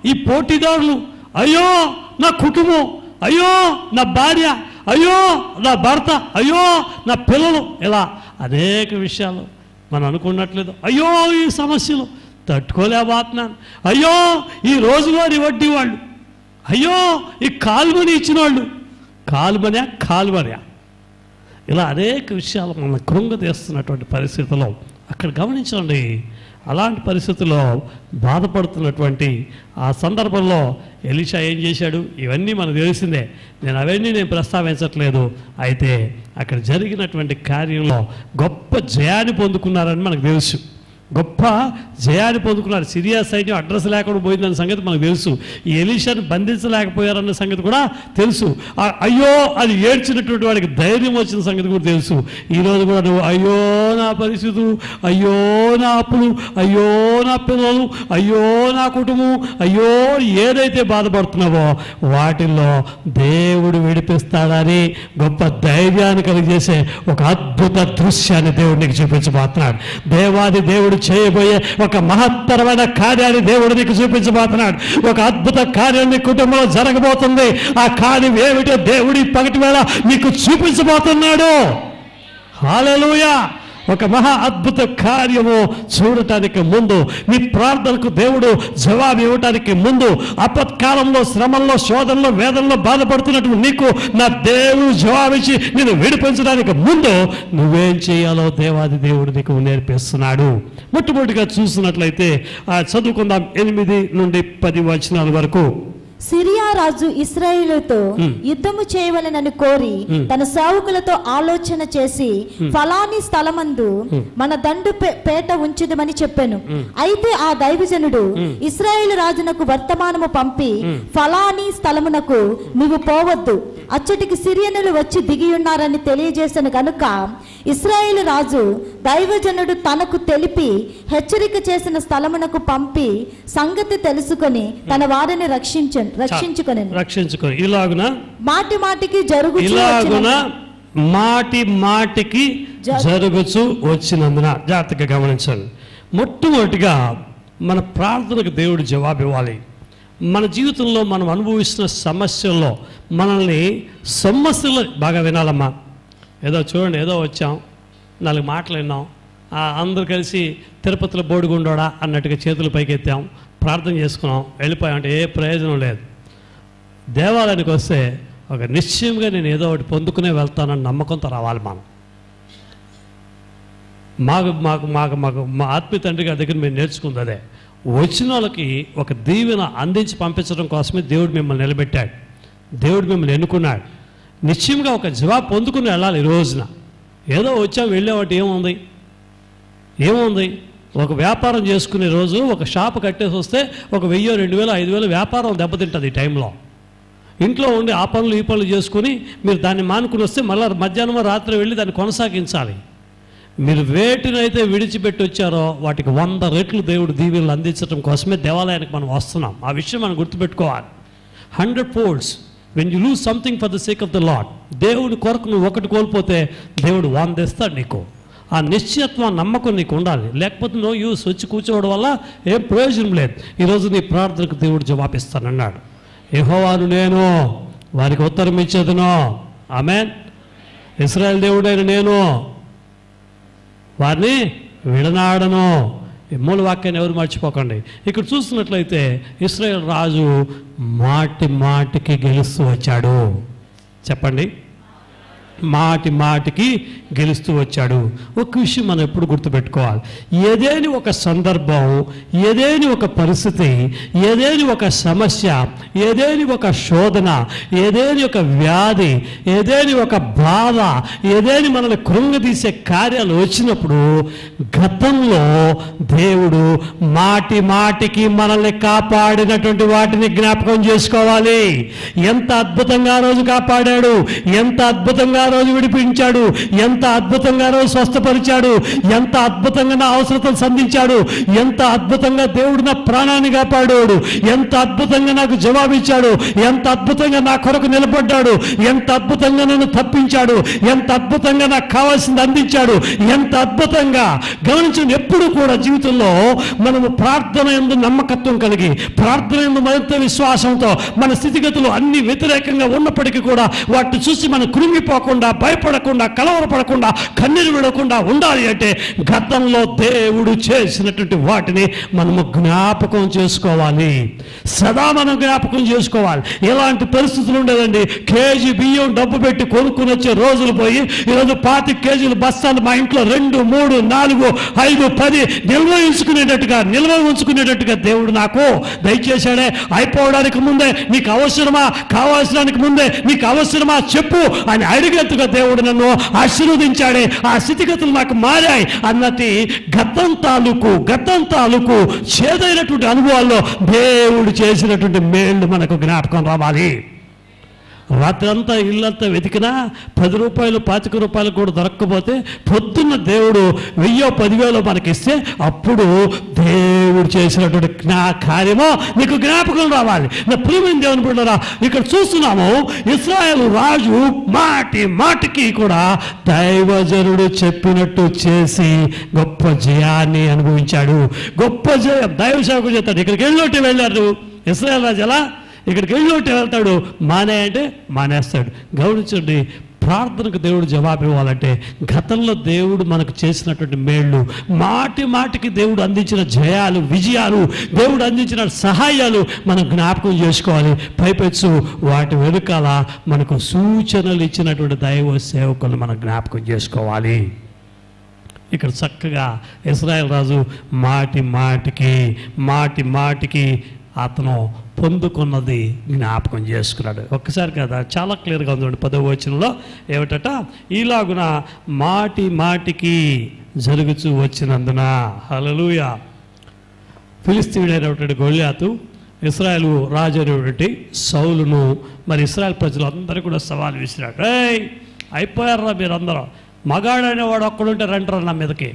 ఈ పోటీదారులు, అయ్యో నా కుటుంబం, అయ్యో నా భార్య, అయ్యో నా భర్త, అయ్యో నా పిల్లలు, ఇలా అనేక విషయాలు మనం అనుకున్నట్లేదు. అయ్యో ఈ సమస్యలు తట్టుకోలేకపోతున్నాను, అయ్యో ఈ రోజువారీ వడ్డీ వాళ్ళు, అయ్యో ఈ కాలుమని ఇచ్చిన వాళ్ళు, కాలుమనే ఇలా అనేక విషయాలు మన కృంగతీస్తున్నటువంటి పరిస్థితుల్లో అక్కడ గమనించండి. అలాంటి పరిస్థితుల్లో బాధపడుతున్నటువంటి ఆ సందర్భంలో ఎలీషా ఏం చేశాడు? ఇవన్నీ మనకు తెలిసిందే, నేను ప్రస్తావించట్లేదు. అయితే అక్కడ జరిగినటువంటి కార్యంలో గొప్ప జయాన్ని పొందుకున్నారని మనకు తెలుసు. గొప్ప జయాన్ని పొందుకున్నారు. సిరియా సైన్యం అడ్రస్ లేకుండా పోయిందన్న సంగతి మనకు తెలుసు. ఈ ఎలీషాను బంధించలేకపోయారన్న సంగతి కూడా తెలుసు. అయ్యో అని ఏడ్చినటువంటి వాడికి ధైర్యం వచ్చిన సంగతి కూడా తెలుసు. ఈరోజు కూడా నువ్వు అయ్యో నా పరిస్థితులు, అయ్యో నా అప్పులు, అయ్యో నా పిల్లలు, అయ్యో నా కుటుంబం, అయ్యో ఏదైతే బాధపడుతున్నావో వాటిల్లో దేవుడు విడిపిస్తాడని గొప్ప ధైర్యాన్ని కలిగజేసే ఒక అద్భుత దృశ్యాన్ని దేవుడు నీకు చూపించబోతున్నాడు. దేవాది దేవుడు చేయబోయే ఒక మహత్తరమైన కార్యాన్ని దేవుడు నీకు చూపించబోతున్నాడు. ఒక అద్భుత కార్యం నీ కుటుంబంలో జరగబోతుంది. ఆ కార్యం ఏమిటో దేవుడి పగటి వేళ నీకు చూపించబోతున్నాడు. హల్లెలూయా. ఒక మహా అద్భుత కార్యము చూడటానికి ముందు, నీ ప్రార్థనకు దేవుడు జవాబు ఇవ్వటానికి ముందు, ఆపత్కాలంలో, శ్రమల్లో, శోధనలో, వేదనలో బాధపడుతున్నటువంటి నీకు నా దేవుడు జవాబిచ్చి నేను విడిపించడానికి ముందు నువ్వేం చేయాలో దేవాది దేవుడు నీకు నేర్పిస్తున్నాడు. మొట్టమొదటిగా చూసినట్లయితే చదువుకుందాం 8 నుండి 10 వచనాల వరకు. సిరియా రాజు ఇశ్రాయేలుతో యుద్ధము చేయవలెనని కోరి తన సేవకులతో ఆలోచన చేసి ఫలాని స్థలమందు మన దండు పేట ఉంచుదమని చెప్పాను. అయితే ఆ దైవజనుడు ఇశ్రాయేలు రాజునకు వర్తమానము పంపి, ఫలాని స్థలమునకు నువ్వు పోవద్దు, అచ్చటికి సిరియనులు వచ్చి దిగియున్నారని తెలియజేశాను గనుక ఇశ్రాయేలు రాజు దైవజనుడు తనకు తెలిపి హెచ్చరిక చేసిన స్థలమునకు పంపి సంగతి తెలుసుకొని తన వారిని రక్షించుకొని ఇలాగున మాటి మాటికి జరుగుచు వచ్చినందున జాగ్రత్తగా గమనించండి. మొట్టమొదటిగా మన ప్రార్థనకు దేవుడు జవాబు ఇవ్వాలి. మన జీవితంలో మనం అనుభవిస్తున్న సమస్యల్లో సమస్యలు బాగా వినాలమ్మా. ఏదో చూడండి, ఏదో వచ్చాం, 4 మాటలు విన్నాం, అందరూ కలిసి తిరుపతిలో బోడిగుండోడా అన్నట్టుగా చేతులు పైకెత్తాం, ప్రార్థన చేసుకున్నాం, వెళ్ళిపోయామంటే ఏ ప్రయోజనం లేదు. దేవాలయానికి వస్తే ఒక నిశ్చయంగా నేను ఏదో ఒకటి పొందుకునే వెళ్తానని నమ్మకంతో రావాలి. మనం మా ఆత్మీయ తండ్రి గారి దగ్గర మేము నేర్చుకుంది అదే. వచ్చిన వాళ్ళకి ఒక దీవెన అందించి పంపించడం కోసమే దేవుడు మిమ్మల్ని నిలబెట్టాడు, దేవుడు మిమ్మల్ని ఎన్నుకున్నాడు. నిశ్చయంగా ఒక జవాబు పొందుకుని వెళ్ళాలి. ఈ రోజున ఏదో వచ్చాం వెళ్ళేవాటి ఏముంది? ఒక వ్యాపారం చేసుకునే రోజు ఒక షాపు కట్టేసి వస్తే ఒక 1000, 2000, 5000 వ్యాపారం దెబ్బతింటుంది. ఈ టైంలో ఇంట్లో ఉండి ఆ పనులు ఈ పనులు చేసుకుని మీరు దాన్ని మానుకుని వస్తే మళ్ళీ మధ్యాహ్నం రాత్రి వెళ్ళి దాన్ని కొనసాగించాలి. మీరు వేటినైతే విడిచిపెట్టి వచ్చారో వాటికి 100 రెట్లు దేవుడు దీవెనలు అందించడం కోసమే దేవాలయానికి మనం వస్తున్నాం. ఆ విషయం మనం గుర్తుపెట్టుకోవాలి. 100 folds when you lose something for the sake of the Lord, దేవుడి కొరకు నువ్వు ఒకటి కోల్పోతే దేవుడు 100 ఇస్తాడు నీకు. ఆ నిశ్చయత్వం, నమ్మకం నీకు ఉండాలి. లేకపోతే నో యూస్, వచ్చి కూర్చోవడం వల్ల ఏం ప్రయోజనం లేదు. ఈరోజు నీ ప్రార్థనకు దేవుడు జవాబిస్తానన్నాడు. యెహోవాను నేను వారికి ఉత్తరం ఇచ్చేదను. ఆమేన్. ఇశ్రాయేలు దేవుడైన నేను వారిని విడనాడను. ఈ మూల వాక్యాన్ని ఎవరు మర్చిపోకండి. ఇక్కడ చూస్తున్నట్లయితే ఇశ్రాయేలు రాజు మాటికి గెలుస్తూ వచ్చాడు. చెప్పండి, మాటికి గెలుస్తూ వచ్చాడు. ఒక విషయం మనం ఎప్పుడు గుర్తుపెట్టుకోవాలి. ఏదేని ఒక సందర్భం, ఏదేని ఒక పరిస్థితి, ఏదేని ఒక సమస్య, ఏదేని ఒక శోధన, ఏదేని ఒక వ్యాధి, ఏదేని ఒక బాధ, ఏదేని మనల్ని కృంగదీసే కార్యాలు వచ్చినప్పుడు గతంలో దేవుడు మాటికి మనల్ని కాపాడినటువంటి వాటిని జ్ఞాపకం చేసుకోవాలి. ఎంత అద్భుతంగా రోజు కాపాడాడు, ఎంత అద్భుతంగా రోజు విడిపించాడు, ఎంత అద్భుతంగా రోజు స్వస్థపరిచాడు, ఎంత అద్భుతంగా నా అవసరతలు సంధించాడు, ఎంత అద్భుతంగా దేవుడు నా ప్రాణాన్ని కాపాడాడు, ఎంత అద్భుతంగా నాకు జవాబిచ్చాడు, ఎంత అద్భుతంగా నా కొరకు నిలబడ్డాడు, ఎంత అద్భుతంగా నన్ను తప్పించాడు, ఎంత అద్భుతంగా నాకు కావాల్సింది అందించాడు, ఎంత అద్భుతంగా. గమనించండి, ఎప్పుడు కూడా జీవితంలో మనము ప్రార్థన యందు నమ్మకత్వం కలిగి, ప్రార్థన యందు మరింత విశ్వాసంతో, మన స్థితిగతులు అన్ని వ్యతిరేకంగా ఉన్నప్పటికీ కూడా వాటిని చూసి మనం కృంగిపోకుండా, భయపడకుండా, కలవరపడకుండా, కన్నీరు విడకుండా ఉండాలి అంటే గతంలో దేవుడు చేసినటువంటి వాటిని మనము జ్ఞాపకం చేసుకోవాలి. సదా మనం జ్ఞాపకం చేసుకోవాలి. ఎలాంటి పరిస్థితులు ఉండేదండి. కేజీ బియ్యం డబ్బు పెట్టి కొనుక్కుని వచ్చే రోజులు పోయి ఈరోజు 25 కేజీలు బస్తాలు మా ఇంట్లో 2, 3, 4, 5, 10 నిల్వ ఉంచుకునేటట్టుగా దేవుడు నాకు దయచేశాడే. అయిపోవడానికి ముందే నీకు అవసరమా, కావాల్సడానికి ముందే నీకు అవసరమా చెప్పు అని అడిగేట్టుగా దేవుడు నన్ను ఆశీర్వదించాడే. ఆ స్థితిగతులు నాకు మారాయి అన్నది గతం తాలూకు చేదైనటువంటి అనుభవాల్లో దేవుడు చేసినటువంటి మేళ్ళు మనకు జ్ఞాపకం రావాలి. రాత్రంతా ఇల్లంతా వెతికినా 10 రూపాయలు 25 రూపాయలు కూడా దొరక్కపోతే పొద్దున్న దేవుడు 1000 10,000 మనకిస్తే అప్పుడు దేవుడు చేసినటువంటి కార్యమో నీకు జ్ఞాపకం రావాలి. నా ప్రియమైన దేవుని బిడ్డలారా, ఇక్కడ చూస్తున్నాము ఇశ్రాయేలు రాజు మాటికి కూడా దైవజనుడు చెప్పినట్టు చేసి గొప్ప జయాన్ని అనుభవించాడు. గొప్ప జయం దైవ సేవకుడు చేస్తాడు. ఇక్కడికి వెళ్ళారు ఇశ్రాయేలు రాజు. ఎలా ఇక్కడికి వెళ్ళి వెళ్తాడు, మానే అంటే మానేస్తాడు. గమనించండి, ప్రార్థనకు దేవుడు జవాబు ఇవ్వాలంటే గతంలో దేవుడు మనకు చేసినటువంటి మేళ్ళు, మాటి మాటికి దేవుడు అందించిన జయాలు, విజయాలు, దేవుడు అందించిన సహాయాలు మనం జ్ఞాపకం చేసుకోవాలి. పైపెచ్చు వాటి వెనుకాల మనకు సూచనలు ఇచ్చినటువంటి దైవ సేవకులను మనం జ్ఞాపకం చేసుకోవాలి. ఇక్కడ చక్కగా ఇశ్రాయేలు రాజు మాటి మాటికి అతను పొందుకున్నది జ్ఞాపకం చేసుకున్నాడు. ఒక్కసారి కదా, చాలా క్లియర్గా ఉందండి 10వ వచనంలో ఏమిటట, ఈలాగున మాటికి జరుగుతూ వచ్చినందున. హల్లెలూయా. ఫిలిస్తీయుడైనటువంటి గొల్యాతు ఇశ్రాయేలు రాజు అయినటువంటి సౌలును మరి ఇశ్రాయేల్ ప్రజలందరూ కూడా సవాల్ విసిరాడు. అయిపోయారా మీరందరూ, మగాడు అనేవాడు ఒక్కడుంటే రంటారు నా మీదకి,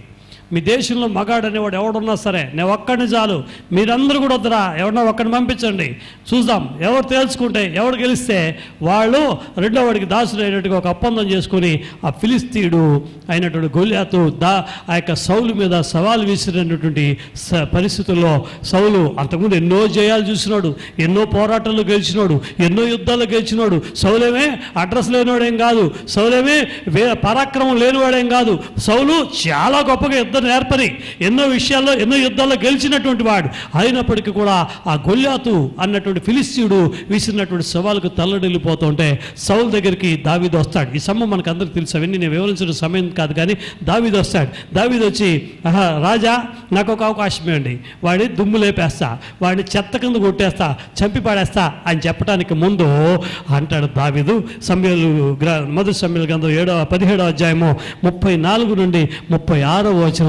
మీ దేశంలో మగాడు అనేవాడు ఎవడున్నా సరే నేను ఒక్కడిని చాలు, మీరందరూ కూడా వద్దురా, ఎవడన్నా ఒక్కడిని పంపించండి, చూద్దాం ఎవరు తేల్చుకుంటే ఎవడు గెలిస్తే వాళ్ళు రెండో వాడికి దాసుడు అయినట్టుగా ఒక ఒప్పందం చేసుకుని ఆ ఫిలిస్తీయుడు అయినటువంటి గొల్యాతు ఆ యొక్క సౌలు మీద సవాలు విసిరినటువంటి పరిస్థితుల్లో సౌలు అంతకుముందు ఎన్నో జయాలు చూసినాడు, ఎన్నో పోరాటాలు గెలిచినాడు, ఎన్నో యుద్ధాలు గెలిచినాడు. సౌలేమే అడ్రస్ లేనివాడేం కాదు, సౌలేమే పరాక్రమం లేనివాడేం కాదు. సౌలు చాలా గొప్పగా నేర్పరి ఎన్నో విషయాల్లో ఎన్నో యుద్ధాల్లో గెలిచినటువంటి వాడు. అయినప్పటికీ కూడా ఆ గొల్యాతు అన్నటువంటి ఫిలిస్తీయుడు విసిరినటువంటి సవాలుకు తల్లడిల్లిపోతుంటే సౌలు దగ్గరికి దావీదు వస్తాడు. ఈ సమయం మనకు అందరికీ తెలుసు, అవన్నీ నేను వివరించిన సమయం కాదు, కానీ దావీదు వస్తాడు. దావీదు వచ్చి, రాజా నాకు ఒక అవకాశం ఇవ్వండి, వాడిని దుమ్ము లేపేస్తా, వాడిని చెత్త కింద కొట్టేస్తా, చంపి పాడేస్తా అని చెప్పడానికి ముందు అంటాడు దావీదు. మొదటి సమూయేలు గ్రంథం 17వ అధ్యాయము 34 నుండి 36వ వచనంలో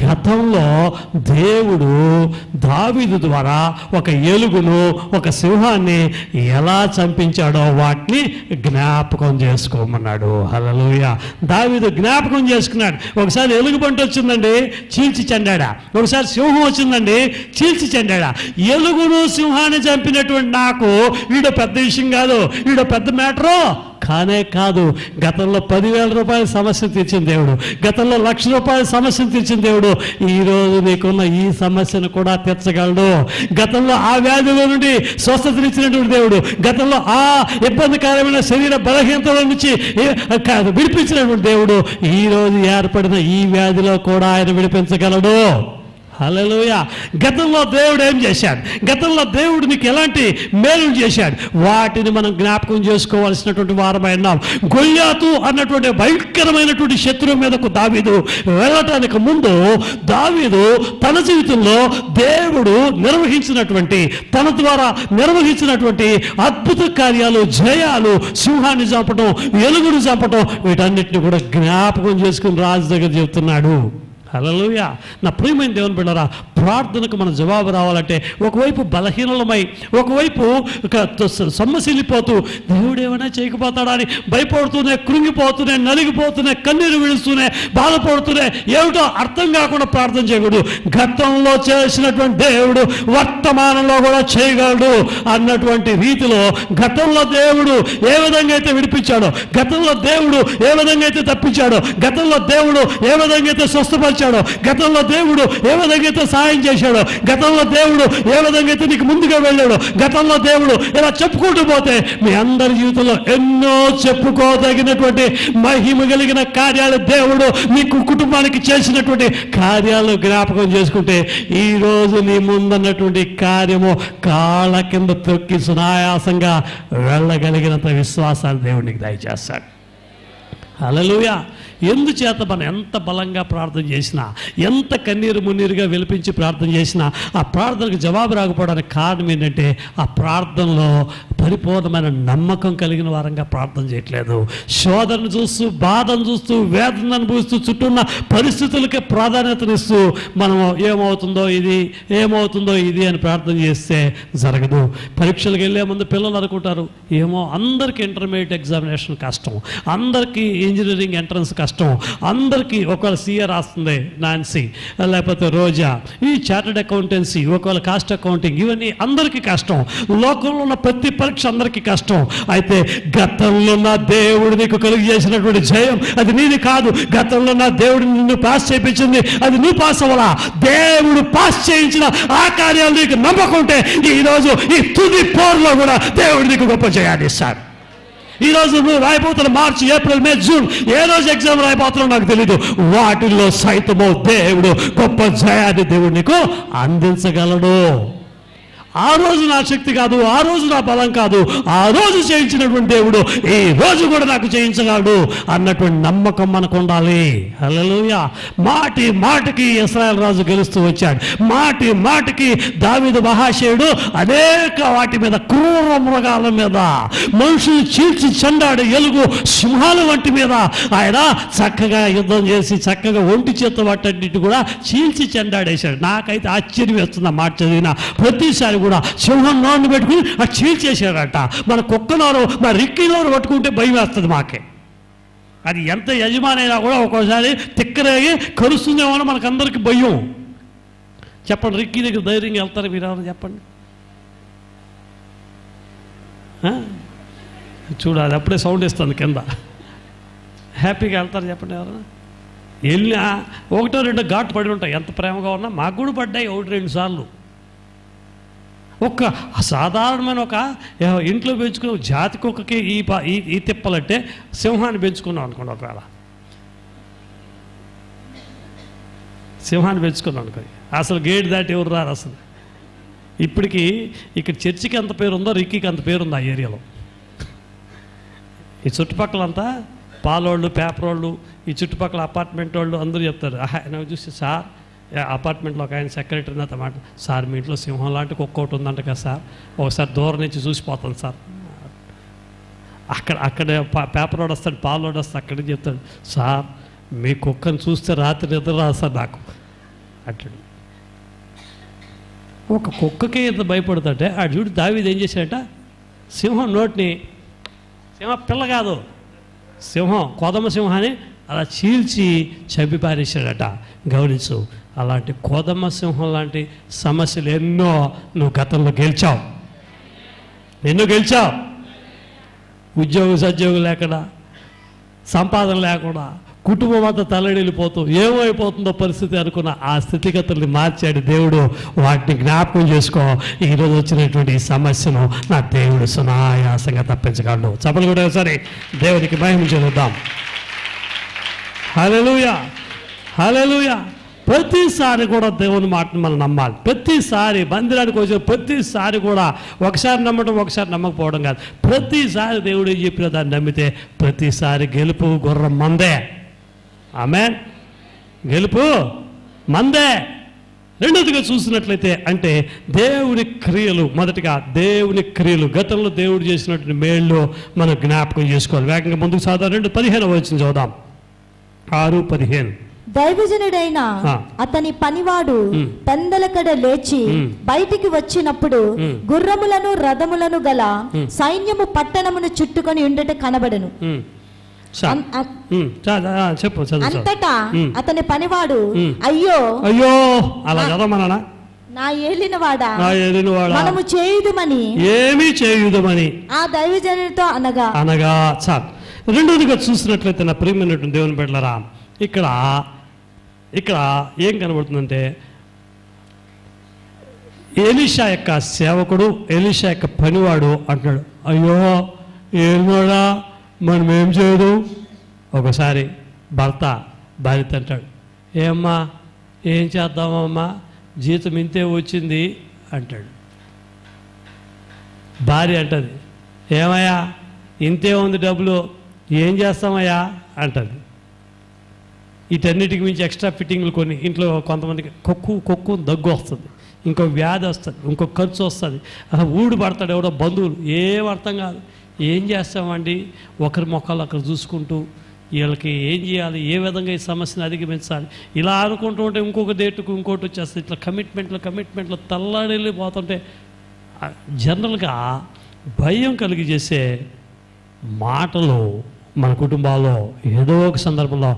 గతంలో దేవుడు దావీదు ద్వారా ఒక ఎలుగును ఒక సింహాన్ని ఎలా చంపించాడో వాటిని జ్ఞాపకం చేసుకోమన్నాడు. హల్లెలూయా. దావీదు జ్ఞాపకం చేసుకున్నాడు. ఒకసారి ఎలుగు పంట వచ్చిందండి, చీల్చి చెండాడా. ఒకసారి సింహం వచ్చిందండి, చీల్చి చెండాడా. ఎలుగును సింహాన్ని చంపినటువంటి నాకు వీడో పెద్ద విషయం కాదు, వీడో పెద్ద మ్యాటరు కానే కాదు. గతంలో 10,000 రూపాయల సమస్య తీర్చిన దేవుడు, గతంలో 1,00,000 రూపాయల సమస్యను తీర్చిన దేవుడు ఈరోజు నీకున్న ఈ సమస్యను కూడా తీర్చగలడు. గతంలో ఆ వ్యాధిలో నుండి స్వస్థతనిచ్చినటువంటి దేవుడు, గతంలో ఆ ఇబ్బందికరమైన శరీర బలహీనతల నుంచి విడిపించినటువంటి దేవుడు ఈరోజు ఏర్పడిన ఈ వ్యాధిలో కూడా ఆయన విడిపించగలడు. హల్లెలూయా. గతంలో దేవుడు ఏం చేశాడు, గతంలో దేవుడు నీకు ఎలాంటి మేలు చేశాడు, వాటిని మనం జ్ఞాపకం చేసుకోవాల్సినటువంటి వారమై ఉన్నాం. గొల్యాతు అన్నటువంటి భయంకరమైనటువంటి శత్రువు మీదకు దావీదు వెళ్ళటానికి ముందు దావీదు తన జీవితంలో దేవుడు నిర్వహించినటువంటి, తన ద్వారా నిర్వహించినటువంటి అద్భుత కార్యాలు, జయాలు, సింహాన్ని చంపటం, ఎలుగును చంపటం, వీటన్నిటిని కూడా జ్ఞాపకం చేసుకుని రాజు దగ్గర చెప్తున్నాడు. హల్లెలూయా. నా ప్రియమైన దేవుని బిడ్డలారా, ప్రార్థనకు మన జవాబు రావాలంటే ఒకవైపు బలహీనలమై, ఒకవైపు సొమ్మసిల్లిపోతూ దేవుడు ఏమైనా చేయకపోతాడా అని భయపడుతూనే, కృంగిపోతూనే, నలిగిపోతూనే, కన్నీరు విడుస్తూనే, బాధపడుతూనే, ఏమిటో అర్థం కాకుండా ప్రార్థన చేయకూడదు. గతంలో చేసినటువంటి దేవుడు వర్తమానంలో కూడా చేయగలడు అన్నటువంటి రీతిలో గతంలో దేవుడు ఏ విధంగా అయితే విడిపించాడో, గతంలో దేవుడు ఏ విధంగా అయితే తప్పించాడో, గతంలో దేవుడు ఏ విధంగా అయితే స్వస్థపరిచాడో, గతంలో దేవుడు ఏ విధంగా అయితే సహాయం చేశాడో, గతంలో దేవుడు ఏ విధంగా అయితే నీకు ముందుగా వెళ్ళాడో, గతంలో దేవుడు ఇలా చెప్పుకుంటూ పోతే మీ అందరి జీవితంలో ఎన్నో చెప్పుకోదగినటువంటి మహిమ కలిగిన కార్యాలు దేవుడు మీకు కుటుంబానికి చేసినటువంటి కార్యాలు జ్ఞాపకం చేసుకుంటే ఈరోజు నీ ముందున్నటువంటి కార్యము కాళ్ళ కింద తొక్కి సునాయాసంగా వెళ్ళగలిగినంత విశ్వాసాన్ని దేవుడు నీకు దయచేస్తాడు. హల్లెలూయా. ఎందుచేత మనం ఎంత బలంగా ప్రార్థన చేసినా, ఎంత కన్నీరు మున్నీరుగా విలిపించి ప్రార్థన చేసినా ఆ ప్రార్థనకు జవాబు రాకపోవడానికి కారణం ఏంటంటే ఆ ప్రార్థనలో పరిపూర్ణమైన నమ్మకం కలిగిన వారంగా ప్రార్థన చేయట్లేదు. శోధనను చూస్తూ, బాధను చూస్తూ, వేదన అనుభవిస్తూ, చుట్టూ ఉన్న పరిస్థితులకే ప్రాధాన్యతనిస్తూ మనం ఏమవుతుందో ఇది అని ప్రార్థన చేస్తే జరగదు. పరీక్షలకు వెళ్ళే ముందు పిల్లలు అనుకుంటారు, ఏమో అందరికీ ఇంటర్మీడియట్ ఎగ్జామినేషన్ కష్టం, అందరికీ ఇంజనీరింగ్ ఎంట్రన్స్ కష్టం, అందరికీ ఒకవేళ సిఏ రాస్తుంది నాన్సీ, లేకపోతే రోజా, ఈ చార్టెడ్ అకౌంటెన్సీ, ఒకవేళ కాస్ట్ అకౌంటింగ్, ఇవన్నీ అందరికీ కష్టం. లోకంలో ఉన్న ప్రతి పరీక్ష అందరికీ కష్టం. అయితే గతంలో నా దేవుడు నీకు కలుగు చేసినటువంటి జయం అది నీది కాదు. గతంలో నా దేవుడు నిన్ను పాస్ చేయించింది, అది నువ్వు పాస్ అవ్వలా. దేవుడు పాస్ చేయించిన ఆ కార్యాలు నీకు నమ్మకుంటే ఈరోజు ఈ తుది పోరులో కూడా దేవుడు నీకు గొప్ప జయాన్ని ఇస్తాడు. ఈరోజు నువ్వు రాయిపోతున్న మార్చి, ఏప్రిల్, మే, జూన్ ఏ రోజు ఎగ్జామ్ రాయిపోతున్నావు నాకు తెలీదు. వాటిల్లో సైతము దేవుడు గొప్ప జయాన్ని దేవుడు నీకు అందించగలడు. ఆ రోజు నా శక్తి కాదు, ఆ రోజు నా బలం కాదు, ఆ రోజు చేయించినటువంటి దేవుడు ఈ రోజు కూడా నాకు చేయించగలడు అన్నటువంటి నమ్మకం మనకు ఉండాలి. హల్లెలూయా. మాటి మాటికి ఇశ్రాయేలు రాజు గెలుస్తూ వచ్చాడు. మాటి మాటికి దావీదు మహాశయుడు అనేక వాటి మీద, క్రూర మృగాల మీద, మనుషులు చీల్చి చెండాడు ఎలుగు సింహాల వంటి మీద ఆయన చక్కగా యుద్ధం చేసి చక్కగా ఒంటి చేత వాటన్నిటి కూడా చీల్చి చెండాడేశాడు. నాకైతే ఆశ్చర్యం వేస్తుంది ఆ మాట చదివిన ప్రతిసారి కూడా. సింహం నోరుని పెట్టుకుని అది చీల్చేసాడట. మన కుక్క నోరు, మన రిక్కి నోరు పట్టుకుంటే భయం వేస్తుంది మాకే. అది ఎంత యజమానైనా కూడా ఒక్కోసారి తిక్కరేగి కరుస్తుందేమో మనకందరికి భయం. చెప్పండి, రిక్కి దగ్గర ధైర్యంగా వెళ్తారు మీరు ఎవరు చెప్పండి? చూడాలి, అప్పుడే సౌండ్ ఇస్తుంది కింద. హ్యాపీగా వెళ్తారు చెప్పండి ఎవరైనా? వెళ్ళినా ఒకటో రెండో ఘాటు పడి ఉంటాయి. ఎంత ప్రేమగా ఉన్నా మాకు కూడా పడ్డాయి 1-2 సార్లు. ఒక సాధారణమైన ఒక ఇంట్లో పెంచుకున్న జాతి కుక్కకి ఈ తిప్పలంటే సింహాన్ని పెంచుకున్నాం అనుకోండి. ఒకవేళ సింహాన్ని పెంచుకున్నాం అనుకోండి, అసలు గేట్ దాటి ఎవరు రారు అసలు. ఇప్పటికీ ఇక్కడ చర్చికి ఎంత పేరు ఉందో రిక్కీకి అంత పేరుంది ఆ ఏరియాలో. ఈ చుట్టుపక్కలంతా పాలోళ్ళు, పేపర్ వాళ్ళు, ఈ చుట్టుపక్కల అపార్ట్మెంట్ వాళ్ళు అందరూ చెప్తారు. నాకు చూసి సార్ అపార్ట్మెంట్లో ఒక ఆయన సెక్రటరీ నాతో మాట, సార్ మీ ఇంట్లో సింహం లాంటి కుక్క ఒకటి ఉందంట కదా సార్, ఒకసారి దూరం నుంచి చూసిపోతాను సార్. అక్కడే పేపర్ వాడు వస్తాడు, పాలు వాడు వస్తాడు, అక్కడే చెప్తాడు, సార్ మీ కుక్కను చూస్తే రాత్రి నిద్ర రాదు సార్ నాకు అంటాడు. ఒక కుక్కకే ఇంత భయపడుతుంటే ఆడు చూడు దావీదు ఏం చేశాడట, సింహం నోటిని, సింహం పిల్ల కాదు, సింహం కొదమ సింహాన్ని అలా చీల్చి చంపి పారేశాడట. గమనించు, అలాంటి కోదమ సింహం లాంటి సమస్యలు ఎన్నో నువ్వు గతంలో గెలిచావు. ఎన్నో గెలిచావు. ఉద్యోగం సద్యోగం లేకుండా, సంపాదన లేకుండా, కుటుంబం అంతా తల్లడిల్లిపోతూ ఏమైపోతుందో పరిస్థితి అనుకున్న ఆ స్థితిగతుల్ని మార్చాడు దేవుడు. వాటిని జ్ఞాపకం చేసుకో. ఈరోజు వచ్చినటువంటి ఈ సమస్యను నా దేవుడు సునాయాసంగా తప్పించగలడు. చప్పలు కూడా సరే దేవునికి మహిమ చెందుదాం. హల్లెలూయా, హల్లెలూయా. ప్రతిసారి కూడా దేవుని మాటను మనం నమ్మాలి. ప్రతిసారి మందిరానికి వచ్చిన ప్రతిసారి కూడా ఒకసారి నమ్మటం ఒకసారి నమ్మకపోవడం కాదు. ప్రతిసారి దేవుడు ఏం చెప్పిన దాన్ని నమ్మితే ప్రతిసారి గెలుపు గుర్రం మందే. ఆమేన్. గెలుపు మందే. రెండోదిగా చూసినట్లయితే అంటే దేవుని క్రియలు, మొదటిగా దేవుని క్రియలు, గతంలో దేవుడు చేసినటువంటి మేళ్ళు మనం జ్ఞాపకం చేసుకోవాలి. వేగంగా ముందుకు సాధారణ 15వ వచనం చదువుదాం. 6:15. దైవజనుడైన అతని పనివాడు పెందలకడ లేచి బయటికి వచ్చినప్పుడు గుర్రములను రథములను గల సైన్యము పట్టణమును చుట్టుకొని ఉండట కనబడను. అంతటా అతని పనివాడు అయ్యో అయ్యో అలా చదవమన్నా, నా ఏలినవాడా మనము చేయుదుమని ఏమీ చేయుదుమని ఆ దైవజనుడితో అనగా అనగా చాలు. రెండోదిగా చూసినట్లయితే నా ప్రియమైనటువంటి దేవుని బిడ్డలారా, ఇక్కడ ఏం కనబడుతుందంటే ఎలీషా యొక్క సేవకుడు, ఎలీషా యొక్క పనివాడు అంటున్నాడు, అయ్యో ఏలినోడా మనం ఏం చేయదు. ఒకసారి భర్త భార్యతో అంటాడు, ఏమ్మా ఏం చేద్దామమ్మా జీతం ఇంతే వచ్చింది అంటాడు. భార్య అంటది, ఏమయ్యా ఇంతే ఉంది డబ్బులు ఏం చేస్తామయ్యా అంటది. వీటన్నిటికి మించి ఎక్స్ట్రా ఫిట్టింగ్లు కొన్ని ఇంట్లో కొంతమందికి కొక్కు దగ్గు వస్తుంది, ఇంకో వ్యాధి వస్తుంది, ఇంకో ఖర్చు వస్తుంది, ఊడు పడతాడు ఎవడో బంధువులు, ఏం అర్థం కాదు. ఏం చేస్తామండి, ఒకరి మొక్కలు అక్కడ చూసుకుంటూ వీళ్ళకి ఏం చేయాలి, ఏ విధంగా ఈ సమస్యను అధిగమించాలి ఇలా అనుకుంటూ ఉంటే ఇంకొక డేటుకు ఇంకోటి వచ్చేస్తుంది. ఇట్లా కమిట్మెంట్లు తల్లడిల్లిపోతుంటే జనరల్గా భయం కలిగి చేసే మాటలు మన కుటుంబాల్లో ఏదో ఒక సందర్భంలో